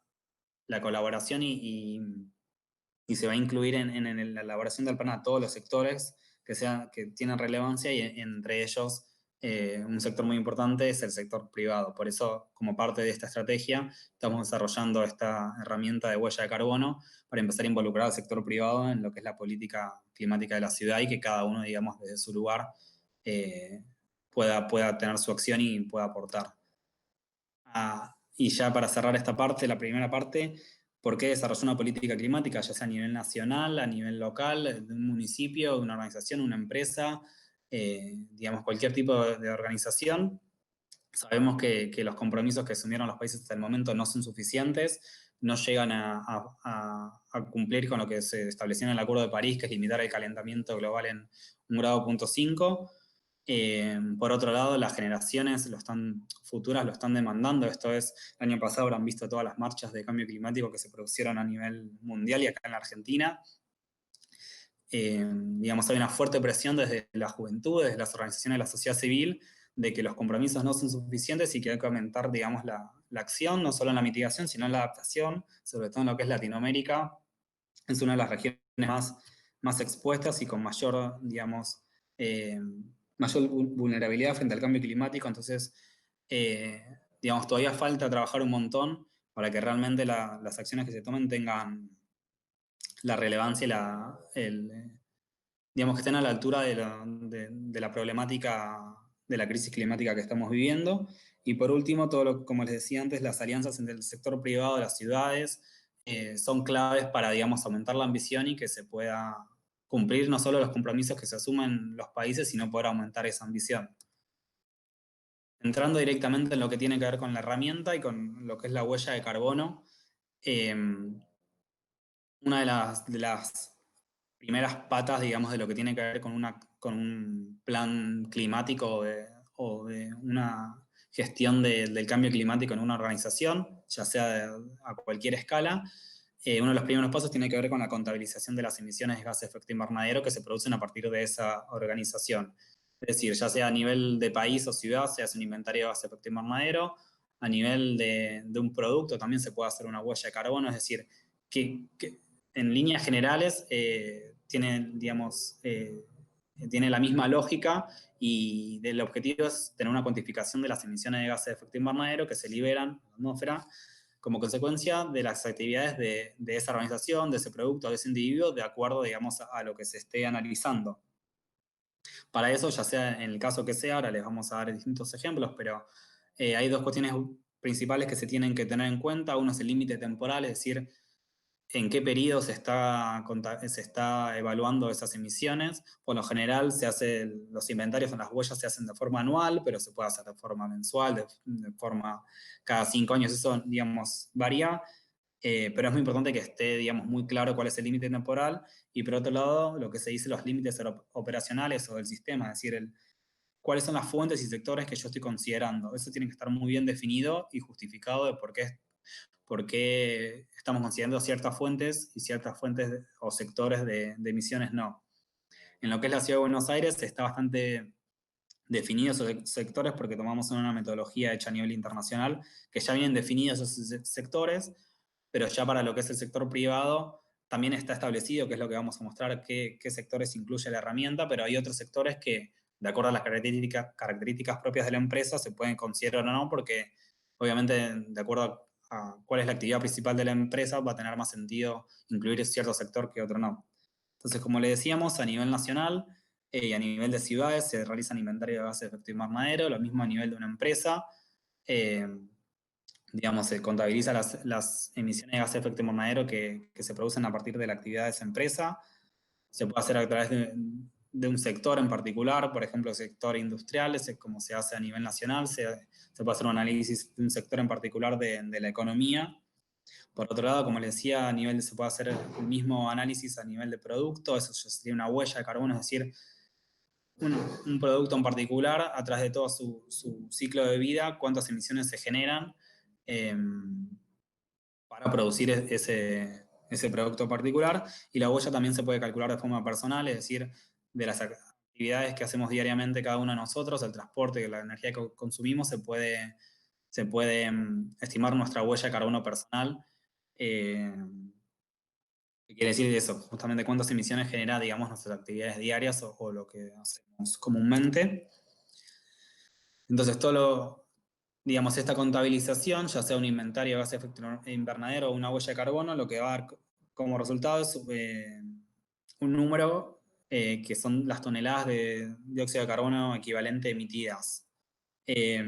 la colaboración y se va a incluir en la elaboración del plan a todos los sectores que tienen relevancia, y entre ellos un sector muy importante es el sector privado. Por eso, como parte de esta estrategia, estamos desarrollando esta herramienta de huella de carbono para empezar a involucrar al sector privado en lo que es la política climática de la ciudad, y que cada uno, digamos, desde su lugar eh, pueda tener su acción y pueda aportar. Y ya para cerrar esta parte, la primera parte, ¿por qué desarrollar una política climática, ya sea a nivel nacional, a nivel local, de un municipio, de una organización, una empresa, digamos, cualquier tipo de organización? Sabemos que los compromisos que asumieron los países hasta el momento no son suficientes, no llegan a cumplir con lo que se estableció en el Acuerdo de París, que es limitar el calentamiento global en 1,5 grados. Por otro lado, las generaciones futuras lo están demandando. Esto es, el año pasado habrán visto todas las marchas de cambio climático que se produjeron a nivel mundial y acá en la Argentina. Digamos, hay una fuerte presión desde la juventud, desde las organizaciones de la sociedad civil, de que los compromisos no son suficientes y que hay que aumentar, digamos, la acción, no solo en la mitigación, sino en la adaptación, sobre todo en lo que es Latinoamérica. Es una de las regiones más expuestas y con mayor, digamos, mayor vulnerabilidad frente al cambio climático. Entonces, digamos, todavía falta trabajar un montón para que realmente las acciones que se tomen tengan la relevancia digamos, que estén a la altura de la problemática de la crisis climática que estamos viviendo. Y por último, como les decía antes, las alianzas entre el sector privado de las ciudades son claves para, digamos, aumentar la ambición y que se pueda cumplir no solo los compromisos que se asumen los países, sino poder aumentar esa ambición. Entrando directamente en lo que tiene que ver con la herramienta y con lo que es la huella de carbono, eh, una de las primeras patas, digamos, de lo que tiene que ver con un plan climático o de una gestión del cambio climático en una organización, ya sea a cualquier escala. Uno de los primeros pasos tiene que ver con la contabilización de las emisiones de gases de efecto invernadero que se producen a partir de esa organización. Es decir, ya sea a nivel de país o ciudad, se hace un inventario de gases de efecto invernadero; a nivel de un producto también se puede hacer una huella de carbono, es decir, que en líneas generales tiene, digamos, tiene la misma lógica y el objetivo es tener una cuantificación de las emisiones de gases de efecto invernadero que se liberan en la atmósfera como consecuencia de las actividades de esa organización, de ese producto, de ese individuo, de acuerdo, digamos, a lo que se esté analizando. Para eso, ya sea en el caso que sea, ahora les vamos a dar distintos ejemplos, pero hay dos cuestiones principales que se tienen que tener en cuenta. Uno es el límite temporal, es decir, en qué periodo se está evaluando esas emisiones. Por lo general, los inventarios en las huellas se hacen de forma anual, pero se puede hacer de forma mensual, de forma cada 5 años. Eso, digamos, varía. Pero es muy importante que esté, digamos, muy claro cuál es el límite temporal y por otro lado, lo que se dice los límites operacionales o del sistema, es decir, cuáles son las fuentes y sectores que yo estoy considerando. Eso tiene que estar muy bien definido y justificado de por qué estamos considerando ciertas fuentes y ciertas fuentes o sectores de emisiones no. En lo que es la Ciudad de Buenos Aires está bastante definidos esos sectores porque tomamos una metodología hecha a nivel internacional que ya vienen definidos esos sectores, pero ya para lo que es el sector privado también está establecido, que es lo que vamos a mostrar, qué sectores incluye la herramienta, pero hay otros sectores que, de acuerdo a las características propias de la empresa, se pueden considerar o no, porque obviamente de acuerdo a cuál es la actividad principal de la empresa, va a tener más sentido incluir cierto sector que otro no. Entonces, como le decíamos, a nivel nacional y a nivel de ciudades se realizan inventarios de gases de efecto invernadero, lo mismo a nivel de una empresa. Eh, digamos, se contabiliza las emisiones de gases de efecto invernadero que se producen a partir de la actividad de esa empresa. Se puede hacer a través de un sector en particular, por ejemplo, el sector industrial, como se hace a nivel nacional, se puede hacer un análisis de un sector en particular de la economía. Por otro lado, como les decía, se puede hacer el mismo análisis a nivel de producto, eso ya sería una huella de carbono, es decir, un producto en particular, a través de todo su ciclo de vida, cuántas emisiones se generan eh, para producir ese producto particular. Y la huella también se puede calcular de forma personal, es decir, de las actividades que hacemos diariamente cada uno de nosotros, el transporte, la energía que consumimos, se puede estimar nuestra huella de carbono personal. ¿Qué quiere decir eso? Justamente cuántas emisiones genera, digamos, nuestras actividades diarias o lo que hacemos comúnmente. Entonces, digamos, esta contabilización, ya sea un inventario de gases de efecto invernadero o una huella de carbono, lo que va a dar como resultado es un número que son las toneladas de dióxido de carbono equivalente emitidas. Eh,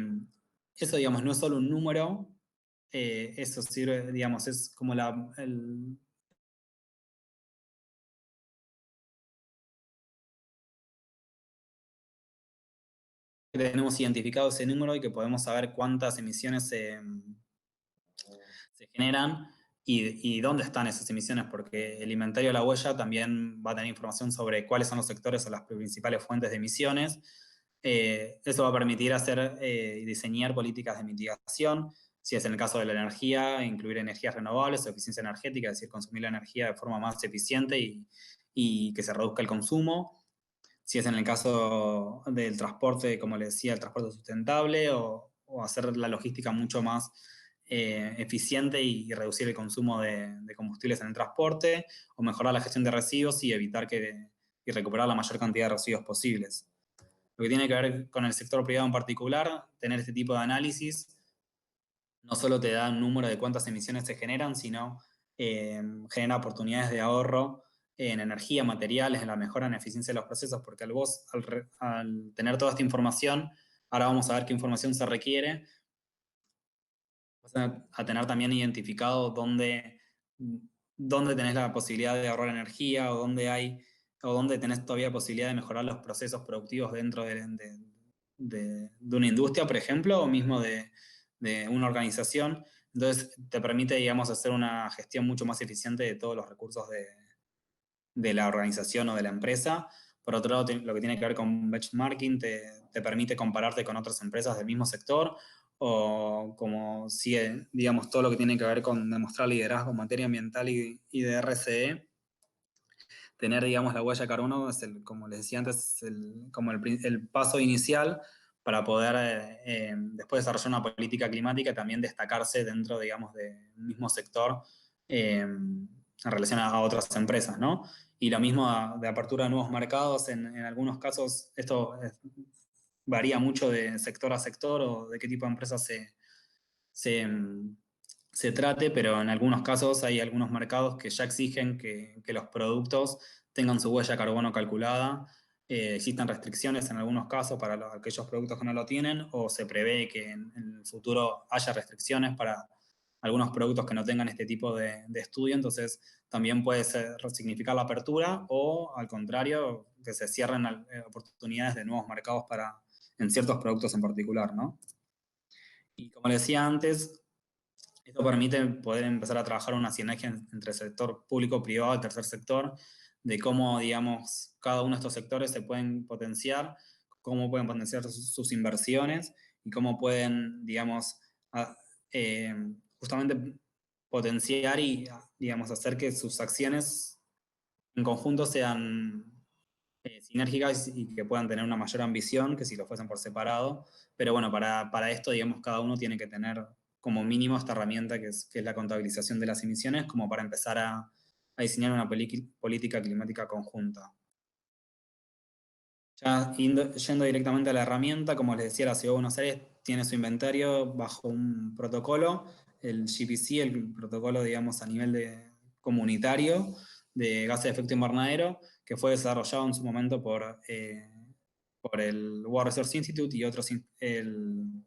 Eso, digamos, no es solo un número, eso sirve, digamos, es como que tenemos identificado ese número y que podemos saber cuántas emisiones se generan y dónde están esas emisiones, porque el inventario de la huella también va a tener información sobre cuáles son los sectores o las principales fuentes de emisiones. Eso va a permitir hacer y diseñar políticas de mitigación, si es en el caso de la energía, incluir energías renovables o eficiencia energética, es decir, consumir la energía de forma más eficiente y que se reduzca el consumo. Si es en el caso del transporte, como les decía, el transporte sustentable o hacer la logística mucho más eficiente y reducir el consumo de combustibles en el transporte, o mejorar la gestión de residuos y evitar y recuperar la mayor cantidad de residuos posibles. Lo que tiene que ver con el sector privado en particular, tener este tipo de análisis no solo te da un número de cuántas emisiones se generan, sino genera oportunidades de ahorro en energía, materiales, en la mejora en eficiencia de los procesos, porque al tener toda esta información, ahora vamos a ver qué información se requiere, vas a tener también identificado dónde tenés la posibilidad de ahorrar energía o dónde tenés todavía posibilidad de mejorar los procesos productivos dentro de una industria, por ejemplo, o mismo de una organización. Entonces te permite, digamos, hacer una gestión mucho más eficiente de todos los recursos de la organización o de la empresa. Por otro lado, lo que tiene que ver con benchmarking te permite compararte con otras empresas del mismo sector o como sigue, digamos, todo lo que tiene que ver con demostrar liderazgo en materia ambiental y de RCE. Tener, digamos, la huella de carbono es, como les decía antes, como el paso inicial para poder después desarrollar una política climática y también destacarse dentro, digamos, del mismo sector en relación a otras empresas, ¿no? Y lo mismo de apertura de nuevos mercados, en algunos casos esto varía mucho de sector a sector o de qué tipo de empresa se, se trate, pero en algunos casos hay algunos mercados que ya exigen que los productos tengan su huella de carbono calculada. Existen restricciones en algunos casos para aquellos productos que no lo tienen, o se prevé que en el futuro haya restricciones para algunos productos que no tengan este tipo de estudio. Entonces también puede significar la apertura o, al contrario, que se cierren oportunidades de nuevos mercados en ciertos productos en particular, ¿no? Y como les decía antes, esto permite poder empezar a trabajar una sinergia entre el sector público, privado y tercer sector, de cómo, digamos, cada uno de estos sectores se pueden potenciar, cómo pueden potenciar sus inversiones y cómo pueden, digamos, eh, justamente potenciar y, digamos, hacer que sus acciones en conjunto sean sinérgicas y que puedan tener una mayor ambición que si lo fuesen por separado. Pero bueno, para esto, digamos, cada uno tiene que tener como mínimo esta herramienta que es la contabilización de las emisiones, como para empezar a diseñar una política climática conjunta. Ya yendo directamente a la herramienta, como les decía, la Ciudad de Buenos Aires tiene su inventario bajo un protocolo, el GPC, el protocolo, digamos, a nivel comunitario de gases de efecto invernadero, que fue desarrollado en su momento por el World Resource Institute y otros en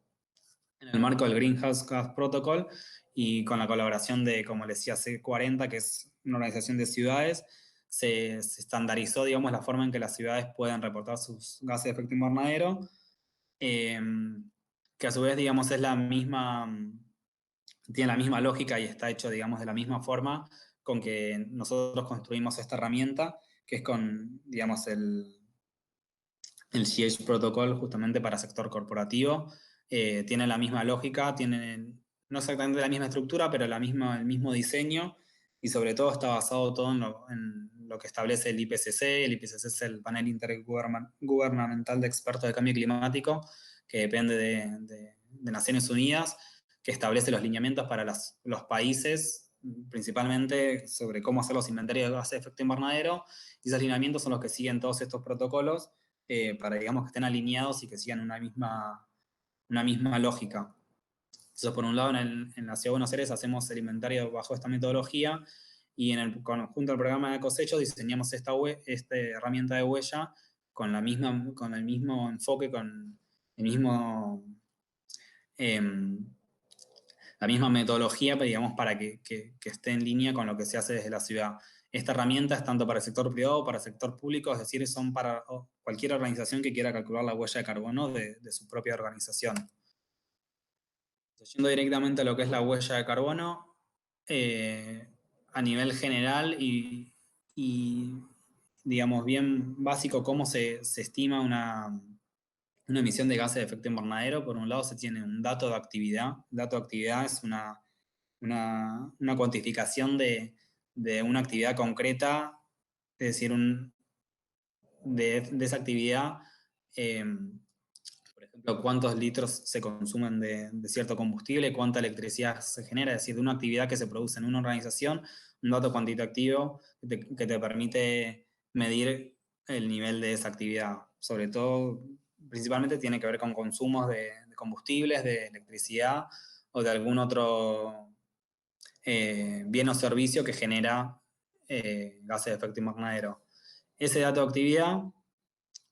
el marco del Greenhouse Gas Protocol, y con la colaboración de, como les decía, C40, que es una organización de ciudades. Se estandarizó, digamos, la forma en que las ciudades pueden reportar sus gases de efecto invernadero, eh, que a su vez, digamos, tiene la misma lógica y está hecho, digamos, de la misma forma con que nosotros construimos esta herramienta, que es con, digamos, el GH Protocol justamente para sector corporativo. Tiene la misma lógica, tiene no exactamente la misma estructura, pero el mismo diseño, y sobre todo está basado todo en lo que establece el IPCC. El IPCC es el Panel Intergubernamental de Expertos de Cambio Climático, que depende de Naciones Unidas, que establece los lineamientos para los países, principalmente sobre cómo hacer los inventarios de gases de efecto invernadero, y esos lineamientos son los que siguen todos estos protocolos, para, digamos, que estén alineados y que sigan una misma lógica. Entonces, por un lado, en la Ciudad de Buenos Aires hacemos el inventario bajo esta metodología, y en el conjunto del programa de cosecho diseñamos esta herramienta de huella con el mismo enfoque, con el mismo, la misma metodología, pero, digamos, para que esté en línea con lo que se hace desde la ciudad. Esta herramienta es tanto para el sector privado, para el sector público, es decir, son para cualquier organización que quiera calcular la huella de carbono de su propia organización. Yendo directamente a lo que es la huella de carbono, a nivel general y, digamos, bien básico, cómo se estima una emisión de gases de efecto invernadero. Por un lado, se tiene un dato de actividad. El dato de actividad es una cuantificación de una actividad concreta, es decir, de esa actividad. eh, por ejemplo, cuántos litros se consumen de cierto combustible, cuánta electricidad se genera, es decir, de una actividad que se produce en una organización, un dato cuantitativo que te permite medir el nivel de esa actividad. Sobre todo, principalmente tiene que ver con consumos de combustibles, de electricidad o de algún otro bien o servicio que genera gases de efecto invernadero. Ese dato de actividad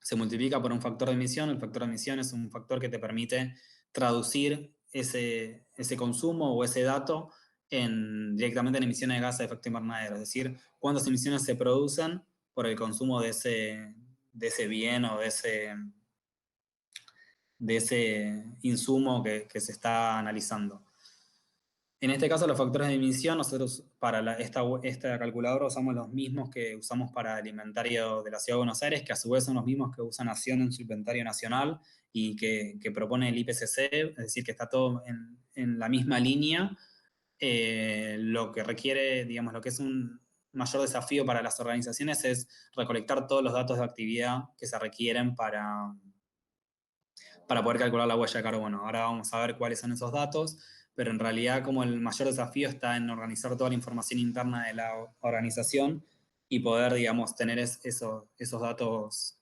se multiplica por un factor de emisión. El factor de emisión es un factor que te permite traducir ese consumo o ese dato directamente en emisiones de gases de efecto invernadero, es decir, cuántas emisiones se producen por el consumo de ese bien o de ese insumo que se está analizando. En este caso, los factores de emisión, nosotros para esta calculadora usamos los mismos que usamos para el inventario de la Ciudad de Buenos Aires, que a su vez son los mismos que usa Nación en su inventario nacional y que propone el IPCC, es decir, que está todo en la misma línea. Lo que requiere, digamos, lo que es un mayor desafío para las organizaciones es recolectar todos los datos de actividad que se requieren para poder calcular la huella de carbono. Ahora vamos a ver cuáles son esos datos, pero en realidad como el mayor desafío está en organizar toda la información interna de la organización y poder, digamos, tener esos datos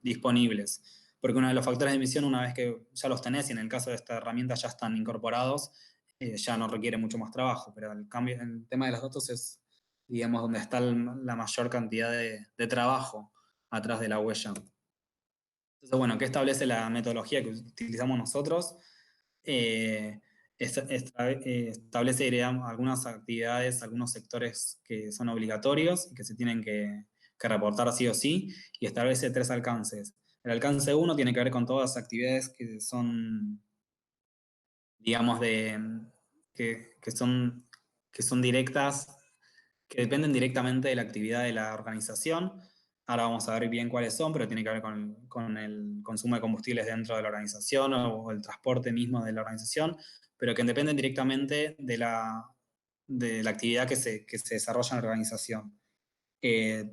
disponibles. Porque uno de los factores de emisión, una vez que ya los tenés y en el caso de esta herramienta ya están incorporados, ya no requiere mucho más trabajo, pero el tema de los datos es, digamos, donde está la mayor cantidad de trabajo atrás de la huella. Entonces, bueno, ¿qué establece la metodología que utilizamos nosotros? Establece, digamos, algunas actividades, algunos sectores que son obligatorios y que se tienen que reportar sí o sí, y establece 3 alcances. El alcance 1 tiene que ver con todas las actividades que son, digamos, que son directas, que dependen directamente de la actividad de la organización. Ahora vamos a ver bien cuáles son, pero tiene que ver con el consumo de combustibles dentro de la organización o el transporte mismo de la organización, pero que dependen directamente de la actividad que se desarrolla en la organización.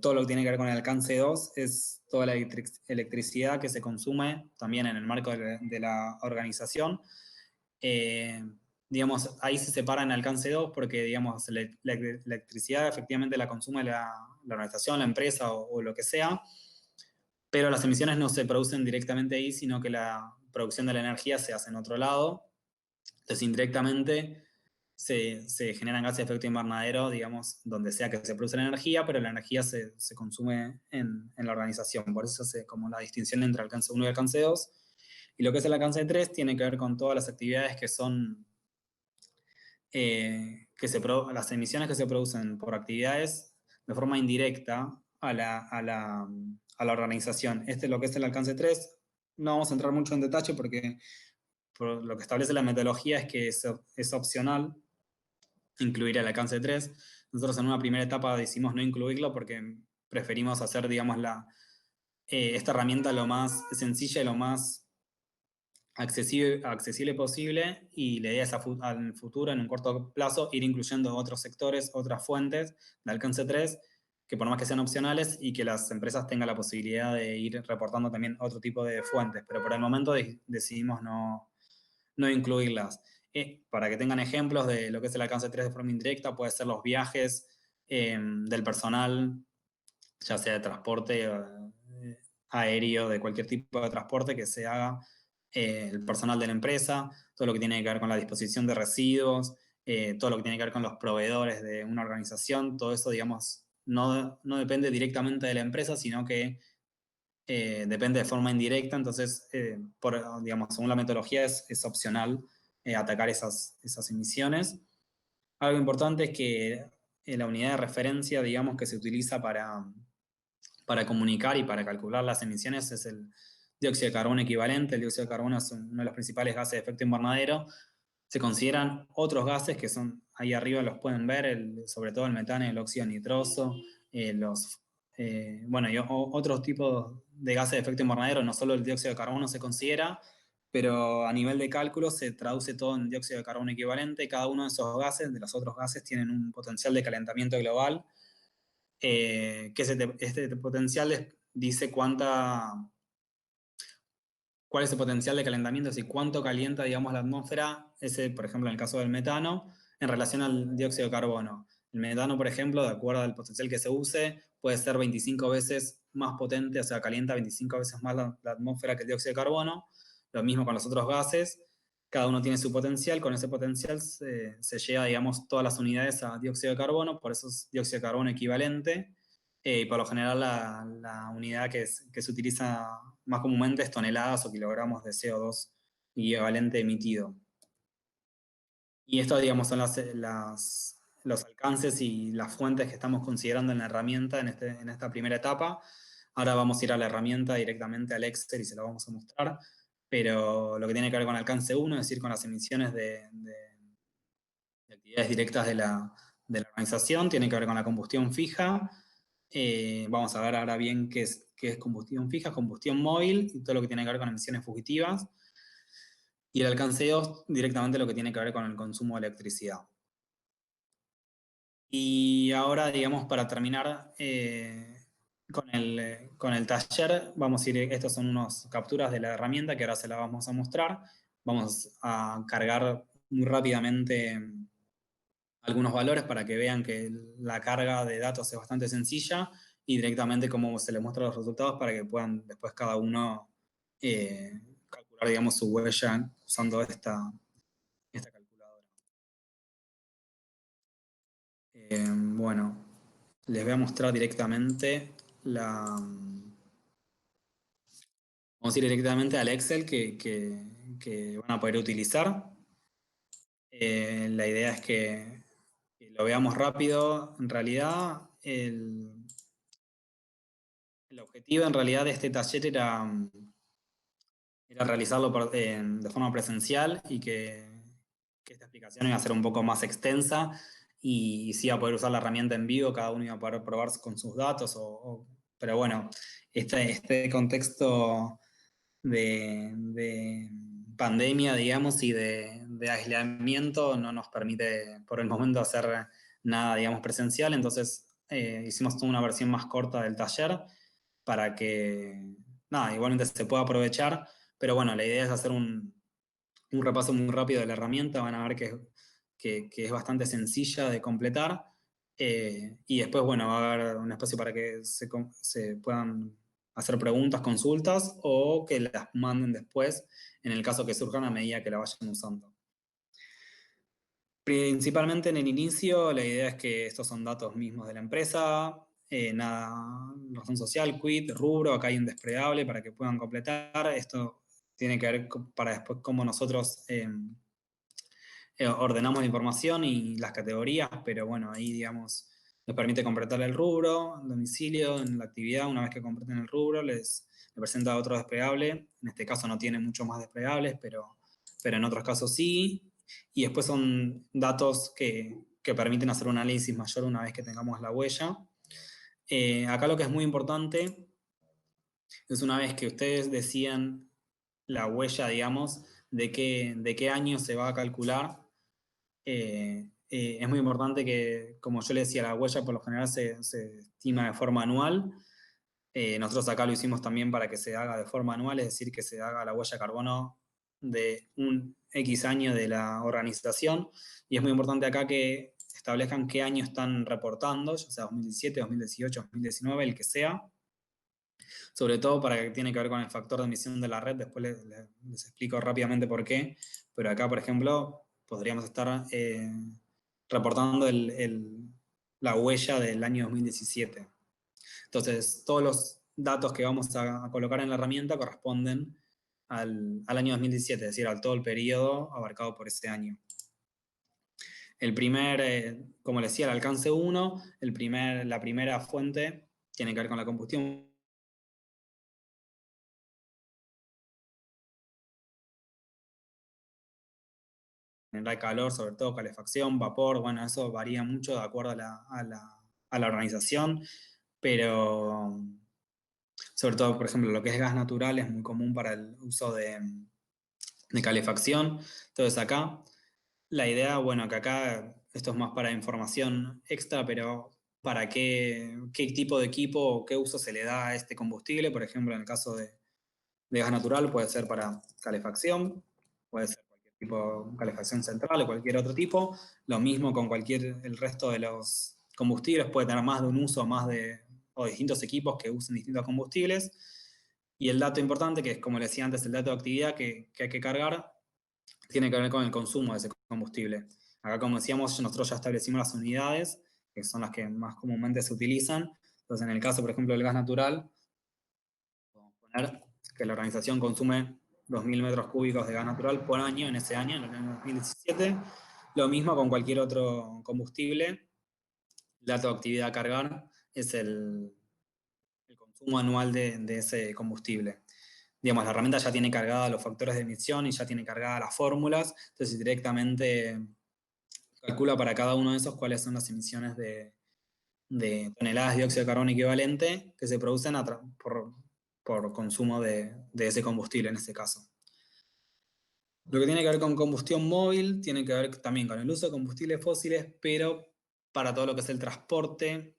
Todo lo que tiene que ver con el alcance 2 es toda la electricidad que se consume también en el marco de la organización. Eh, digamos, ahí se separa en alcance 2 porque, digamos, la electricidad efectivamente la consume la organización, la empresa o lo que sea, pero las emisiones no se producen directamente ahí, sino que la producción de la energía se hace en otro lado. Entonces, indirectamente se generan gases de efecto invernadero, digamos, donde sea que se produce la energía, pero la energía se consume en la organización. Por eso se hace como la distinción entre alcance 1 y alcance 2. Y lo que es el alcance 3 tiene que ver con todas las actividades que son, las emisiones que se producen por actividades de forma indirecta a la organización. Este es lo que es el alcance 3. No vamos a entrar mucho en detalle porque por lo que establece la metodología es que es opcional incluir el alcance 3. Nosotros en una primera etapa decidimos no incluirlo porque preferimos hacer, digamos, esta herramienta lo más sencilla y lo más accesible posible, y la idea es al futuro, en un corto plazo, ir incluyendo otros sectores, otras fuentes de alcance 3, que por más que sean opcionales y que las empresas tengan la posibilidad de ir reportando también otro tipo de fuentes, pero por el momento decidimos no incluirlas. Para que tengan ejemplos de lo que es el alcance 3 de forma indirecta, puede ser los viajes del personal, ya sea de transporte aéreo, de cualquier tipo de transporte que se haga el personal de la empresa, todo lo que tiene que ver con la disposición de residuos, todo lo que tiene que ver con los proveedores de una organización, todo eso, digamos, no depende directamente de la empresa, sino que depende de forma indirecta. Entonces, digamos, según la metodología es opcional atacar esas emisiones. Algo importante es que la unidad de referencia, digamos, que se utiliza para comunicar y para calcular las emisiones es el dióxido de carbono equivalente. El dióxido de carbono es uno de los principales gases de efecto invernadero. Se consideran otros gases que son, ahí arriba los pueden ver, sobre todo el metano y el óxido nitroso, bueno, y otros tipos de gases de efecto invernadero. No solo el dióxido de carbono se considera, pero a nivel de cálculo se traduce todo en dióxido de carbono equivalente. Cada uno de esos gases, de los otros gases, tienen un potencial de calentamiento global, que este potencial dice cuál es el potencial de calentamiento, es decir, cuánto calienta, digamos, la atmósfera, por ejemplo, en el caso del metano, en relación al dióxido de carbono. El metano, por ejemplo, de acuerdo al potencial que se use, puede ser 25 veces más potente, o sea, calienta 25 veces más la atmósfera que el dióxido de carbono. Lo mismo con los otros gases. Cada uno tiene su potencial. Con ese potencial se llega, digamos, todas las unidades a dióxido de carbono, por eso es dióxido de carbono equivalente. Y por lo general la unidad que se utiliza más comúnmente es toneladas o kilogramos de CO2 equivalente emitido. Y esto, digamos, son los alcances y las fuentes que estamos considerando en la herramienta en esta primera etapa. Ahora vamos a ir a la herramienta directamente al Excel y se lo vamos a mostrar. Pero lo que tiene que ver con alcance 1, es decir, con las emisiones de actividades directas de la organización, tiene que ver con la combustión fija. Vamos a ver ahora bien qué es combustión fija, combustión móvil y todo lo que tiene que ver con emisiones fugitivas. Y el alcance 2, directamente lo que tiene que ver con el consumo de electricidad. Y ahora, digamos, para terminar con el taller, vamos a ir, estas son unas capturas de la herramienta que ahora se la vamos a mostrar. Vamos a cargar muy rápidamente algunos valores para que vean que la carga de datos es bastante sencilla y directamente cómo se les muestra los resultados para que puedan después cada uno calcular, digamos, su huella usando esta calculadora. Bueno, les voy a mostrar directamente vamos a ir directamente al Excel que van a poder utilizar. La idea es que lo veamos rápido. En realidad, el objetivo en realidad de este taller era realizarlo de forma presencial y que esta explicación iba a ser un poco más extensa y sí iba a poder usar la herramienta en vivo, cada uno iba a poder probar con sus datos, pero bueno, este contexto de pandemia, digamos, y de aislamiento no nos permite por el momento hacer nada, digamos, presencial, entonces hicimos toda una versión más corta del taller para que, nada, igualmente se pueda aprovechar, pero bueno, la idea es hacer un repaso muy rápido de la herramienta, van a ver que es bastante sencilla de completar, y después, bueno, va a haber un espacio para que se puedan hacer preguntas, consultas, o que las manden después, en el caso que surjan a medida que la vayan usando. Principalmente en el inicio, la idea es que estos son datos mismos de la empresa, nada, razón social, quit, rubro, acá hay un desplegable para que puedan completar. Esto tiene que ver para después cómo nosotros ordenamos la información y las categorías, pero bueno, ahí digamos, les permite completar el rubro, el domicilio, en la actividad. Una vez que completen el rubro, les presenta otro desplegable. En este caso no tiene muchos más desplegables, pero en otros casos sí. Y después son datos que permiten hacer un análisis mayor una vez que tengamos la huella. Acá lo que es muy importante es una vez que ustedes decían la huella, digamos, de qué año se va a calcular. Es muy importante que, como yo le decía, la huella por lo general se estima de forma anual. Nosotros acá lo hicimos también para que se haga de forma anual, es decir, que se haga la huella de carbono de un X año de la organización. Y es muy importante acá que establezcan qué año están reportando, ya sea 2017, 2018, 2019, el que sea. Sobre todo para que tiene que ver con el factor de emisión de la red, después les explico rápidamente por qué. Pero acá, por ejemplo, podríamos estar reportando la huella del año 2017. Entonces, todos los datos que vamos a colocar en la herramienta corresponden al año 2017, es decir, a todo el periodo abarcado por ese año. El primer, como les decía, el alcance 1, la primera fuente tiene que ver con la combustión. Generar calor, sobre todo calefacción, vapor, bueno, eso varía mucho de acuerdo a la organización, pero sobre todo, por ejemplo, lo que es gas natural es muy común para el uso de calefacción. Entonces acá, la idea, bueno, que acá esto es más para información extra, pero para qué tipo de equipo o qué uso se le da a este combustible, por ejemplo, en el caso de gas natural puede ser para calefacción, puede ser cualquier tipo de calefacción central o cualquier otro tipo. Lo mismo con el resto de los combustibles, puede tener más de un uso, o distintos equipos que usen distintos combustibles. Y el dato importante, que es como les decía antes, el dato de actividad que hay que cargar, tiene que ver con el consumo de ese combustible. Acá, como decíamos, nosotros ya establecimos las unidades, que son las que más comúnmente se utilizan. Entonces, en el caso, por ejemplo, del gas natural, podemos poner que la organización consume 2.000 metros cúbicos de gas natural por año en ese año, en el año 2017. Lo mismo con cualquier otro combustible. El dato de actividad a cargar es el consumo anual de ese combustible. Digamos, la herramienta ya tiene cargada los factores de emisión y ya tiene cargadas las fórmulas, entonces directamente calcula para cada uno de esos cuáles son las emisiones de toneladas de dióxido de carbono equivalente que se producen por consumo de ese combustible en este caso. Lo que tiene que ver con combustión móvil tiene que ver también con el uso de combustibles fósiles, pero para todo lo que es el transporte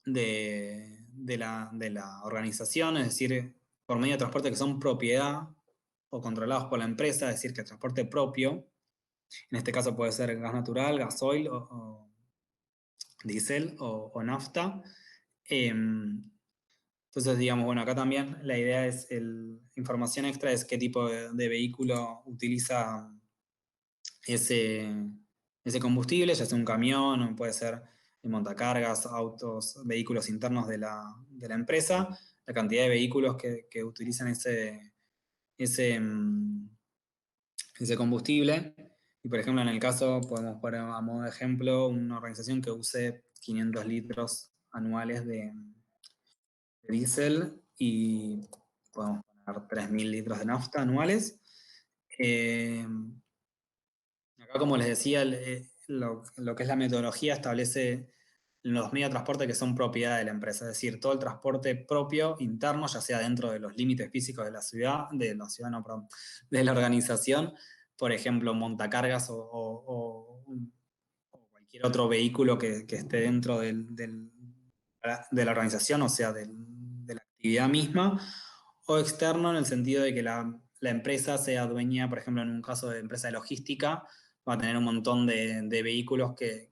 de la organización, es decir, por medio de transporte que son propiedad o controlados por la empresa, es decir, que transporte propio, En este caso puede ser gas natural, gasoil o diésel o nafta. Entonces, digamos, bueno, acá también la idea es, información extra es qué tipo de vehículo utiliza ese, ese combustible, ya sea un camión, o puede ser montacargas, autos, vehículos internos de la empresa, la cantidad de vehículos que utilizan ese, mm, ese combustible. Y por ejemplo, en el caso, podemos poner a modo de ejemplo una organización que use 500 litros anuales de diésel y podemos poner 3.000 litros de nafta anuales. Eh, Acá, como les decía, lo que es la metodología establece los medios de transporte que son propiedad de la empresa, es decir, todo el transporte propio interno, ya sea dentro de los límites físicos de la ciudad, no, perdón, de la organización, por ejemplo, montacargas o cualquier otro vehículo que esté dentro de la organización, o sea, de la actividad misma, o externo en el sentido de que la empresa sea dueña, por ejemplo, en un caso de empresa de logística, va a tener un montón de vehículos que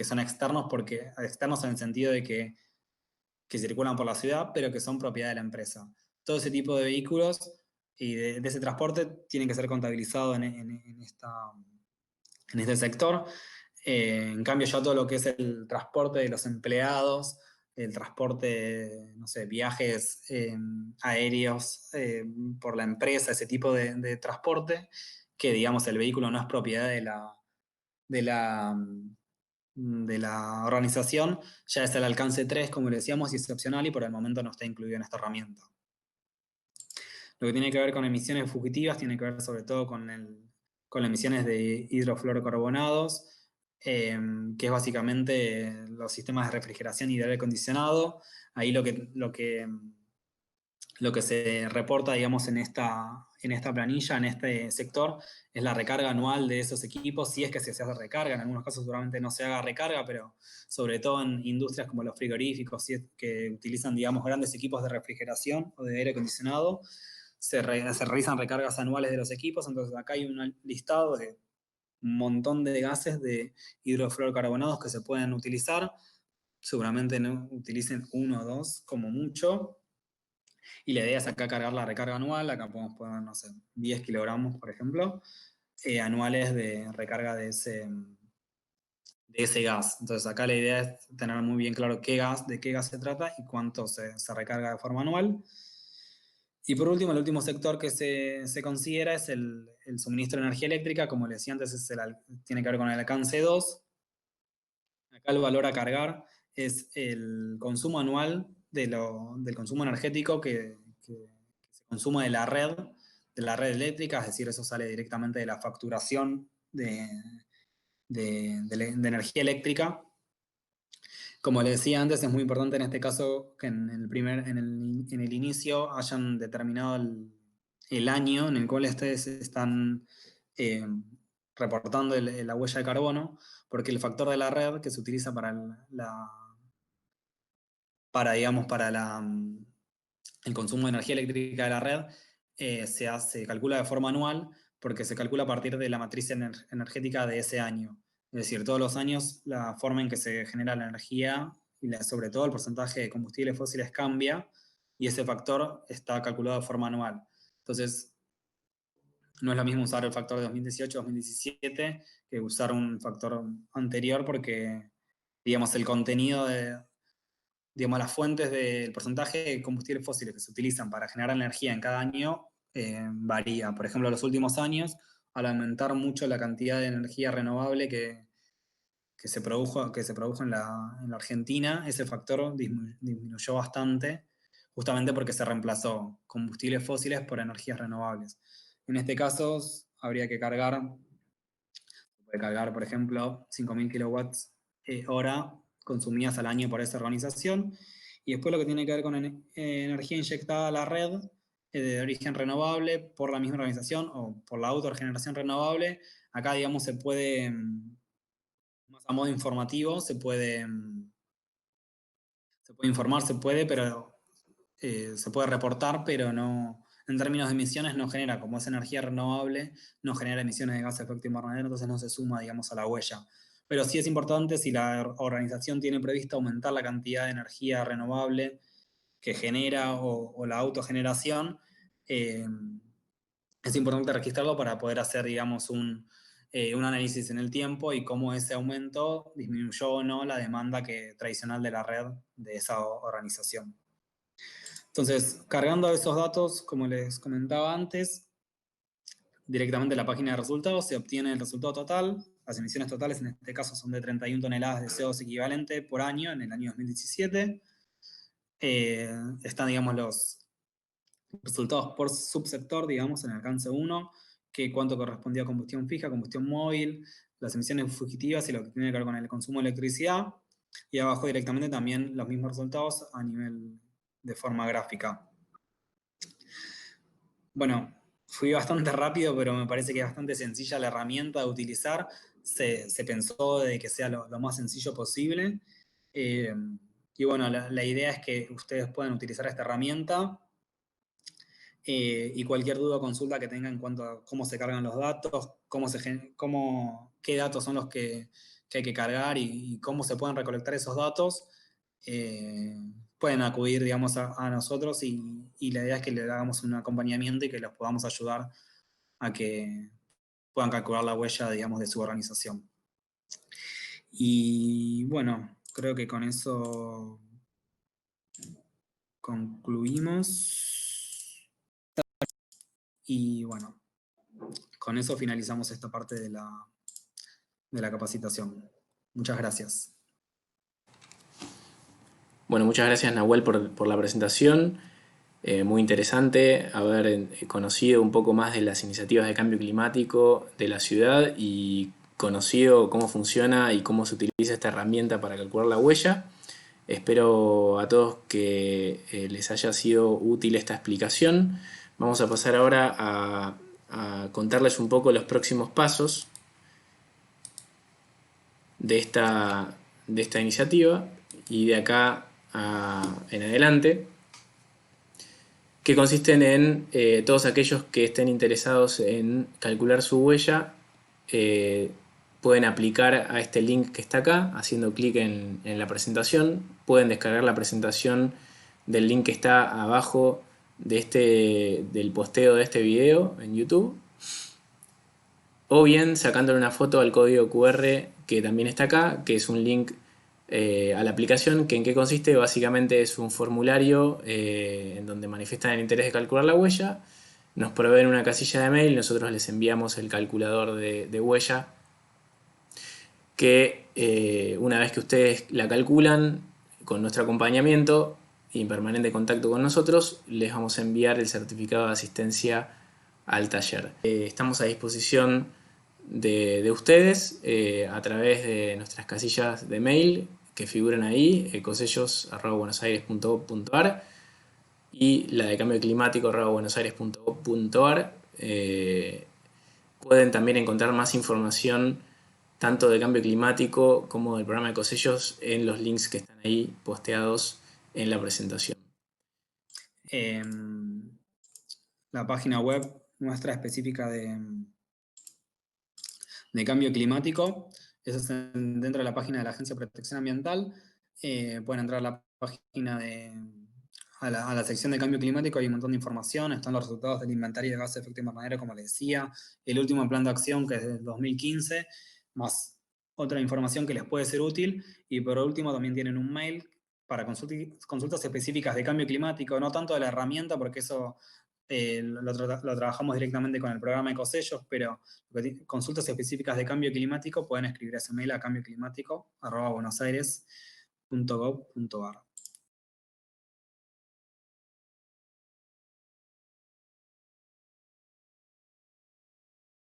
son externos, externos en el sentido de que circulan por la ciudad, pero que son propiedad de la empresa. Todo ese tipo de vehículos y de ese transporte tienen que ser contabilizados en este sector. En cambio, ya todo lo que es el transporte de los empleados, el transporte, no sé, viajes aéreos por la empresa, ese tipo de transporte, que digamos el vehículo no es propiedad de la, de la organización, ya es el alcance 3 como le decíamos, y es opcional y por el momento no está incluido en esta herramienta. Lo que tiene que ver con emisiones fugitivas tiene que ver sobre todo con emisiones de hidrofluorocarbonados, que es básicamente los sistemas de refrigeración y de aire acondicionado. Ahí lo que se reporta, digamos, en esta planilla, en este sector, es la recarga anual de esos equipos, si es que se hace recarga. En algunos casos seguramente no se haga recarga, pero sobre todo en industrias como los frigoríficos, si es que utilizan, digamos, grandes equipos de refrigeración o de aire acondicionado, se realizan recargas anuales de los equipos. Entonces acá hay un listado de un montón de gases de hidrofluorocarbonados que se pueden utilizar. Seguramente no utilicen uno o dos como mucho. Y la idea es acá cargar la recarga anual. Acá podemos poner, no sé, 10 kilogramos, por ejemplo, anuales de recarga de ese gas. Entonces acá la idea es tener muy bien claro de qué gas se trata y cuánto se recarga de forma anual. Y por último, el último sector que se considera es el suministro de energía eléctrica. Como les decía antes, tiene que ver con el alcance 2. Acá el valor a cargar es el consumo anual del consumo energético que se consume de la red eléctrica, es decir, eso sale directamente de la facturación de energía eléctrica. Como les decía antes, es muy importante en este caso que en el inicio hayan determinado el año en el cual ustedes están eh, reportando la huella de carbono, porque el factor de la red que se utiliza digamos, el consumo de energía eléctrica de la red se calcula de forma anual porque se calcula a partir de la matriz energética de ese año. Es decir, todos los años la forma en que se genera la energía y sobre todo el porcentaje de combustibles fósiles cambia y ese factor está calculado de forma anual. Entonces, no es lo mismo usar el factor de 2018-2017 que usar un factor anterior porque, digamos, el contenido digamos, las fuentes del porcentaje de combustibles fósiles que se utilizan para generar energía en cada año varía. Por ejemplo, en los últimos años, al aumentar mucho la cantidad de energía renovable que se produjo en la Argentina, ese factor disminuyó bastante, justamente porque se reemplazó combustibles fósiles por energías renovables. En este caso, habría que puede cargar, por ejemplo, 5.000 kilowatts hora consumidas al año por esa organización. Y después lo que tiene que ver con energía inyectada a la red de origen renovable por la misma organización o por la autorregeneración renovable. Acá, digamos, se puede, más a modo informativo, se puede informar, pero se puede reportar, pero no, en términos de emisiones no genera, como es energía renovable, no genera emisiones de gases de efecto invernadero, entonces no se suma, digamos, a la huella. Pero sí es importante, si la organización tiene previsto aumentar la cantidad de energía renovable que genera o la autogeneración, es importante registrarlo para poder hacer, digamos, un análisis en el tiempo y cómo ese aumento disminuyó o no la demanda tradicional de la red de esa organización. Entonces, cargando esos datos, como les comentaba antes, directamente en la página de resultados se obtiene el resultado total. Las emisiones totales en este caso son de 31 toneladas de CO2 equivalente por año en el año 2017. Están, digamos, los resultados por subsector, digamos, en alcance 1, que cuánto correspondía a combustión fija, combustión móvil, las emisiones fugitivas y lo que tiene que ver con el consumo de electricidad. Y abajo directamente también los mismos resultados a nivel de forma gráfica. Bueno, fui bastante rápido, pero me parece que es bastante sencilla la herramienta de utilizar. Se pensó de que sea lo más sencillo posible. Y bueno, la idea es que ustedes puedan utilizar esta herramienta y cualquier duda o consulta que tengan en cuanto a cómo se cargan los datos, qué datos son los que hay que cargar y cómo se pueden recolectar esos datos, pueden acudir, digamos, a nosotros y la idea es que le hagamos un acompañamiento y que los podamos ayudar a que puedan calcular la huella, digamos, de su organización. Y bueno, creo que con eso concluimos. Y bueno, con eso finalizamos esta parte de la capacitación. Muchas gracias. Bueno, muchas gracias Nahuel por la presentación. Muy interesante haber conocido un poco más de las iniciativas de cambio climático de la ciudad y conocido cómo funciona y cómo se utiliza esta herramienta para calcular la huella. Espero a todos que les haya sido útil esta explicación. Vamos a pasar ahora a contarles un poco los próximos pasos de esta iniciativa y de acá en adelante, que consisten en todos aquellos que estén interesados en calcular su huella, pueden aplicar a este link que está acá, haciendo clic en la presentación. Pueden descargar la presentación del link que está abajo del posteo de este video en YouTube, o bien sacándole una foto al código QR que también está acá, que es un link a la aplicación, que en qué consiste. Básicamente es un formulario en donde manifiestan el interés de calcular la huella, nos proveen una casilla de mail, nosotros les enviamos el calculador de huella, que una vez que ustedes la calculan con nuestro acompañamiento y en permanente contacto con nosotros, les vamos a enviar el certificado de asistencia al taller. Estamos a disposición de ustedes a través de nuestras casillas de mail que figuran ahí, ecosellos@buenosaires.gov.ar y la de cambio climático@buenosaires.gov.ar. Pueden también encontrar más información tanto de cambio climático como del programa Ecosellos en los links que están ahí posteados en la presentación. La página web nuestra específica de cambio climático, eso es dentro de la página de la Agencia de Protección Ambiental. Pueden entrar a la página a la sección de cambio climático, hay un montón de información, están los resultados del inventario de gases de efecto invernadero, como les decía, el último plan de acción que es del 2015, más otra información que les puede ser útil, y por último también tienen un mail para consultas específicas de cambio climático, no tanto de la herramienta, porque eso lo trabajamos directamente con el programa Ecosellos, pero consultas específicas de cambio climático pueden escribir ese mail a cambioclimático@buenosaires.gov.ar.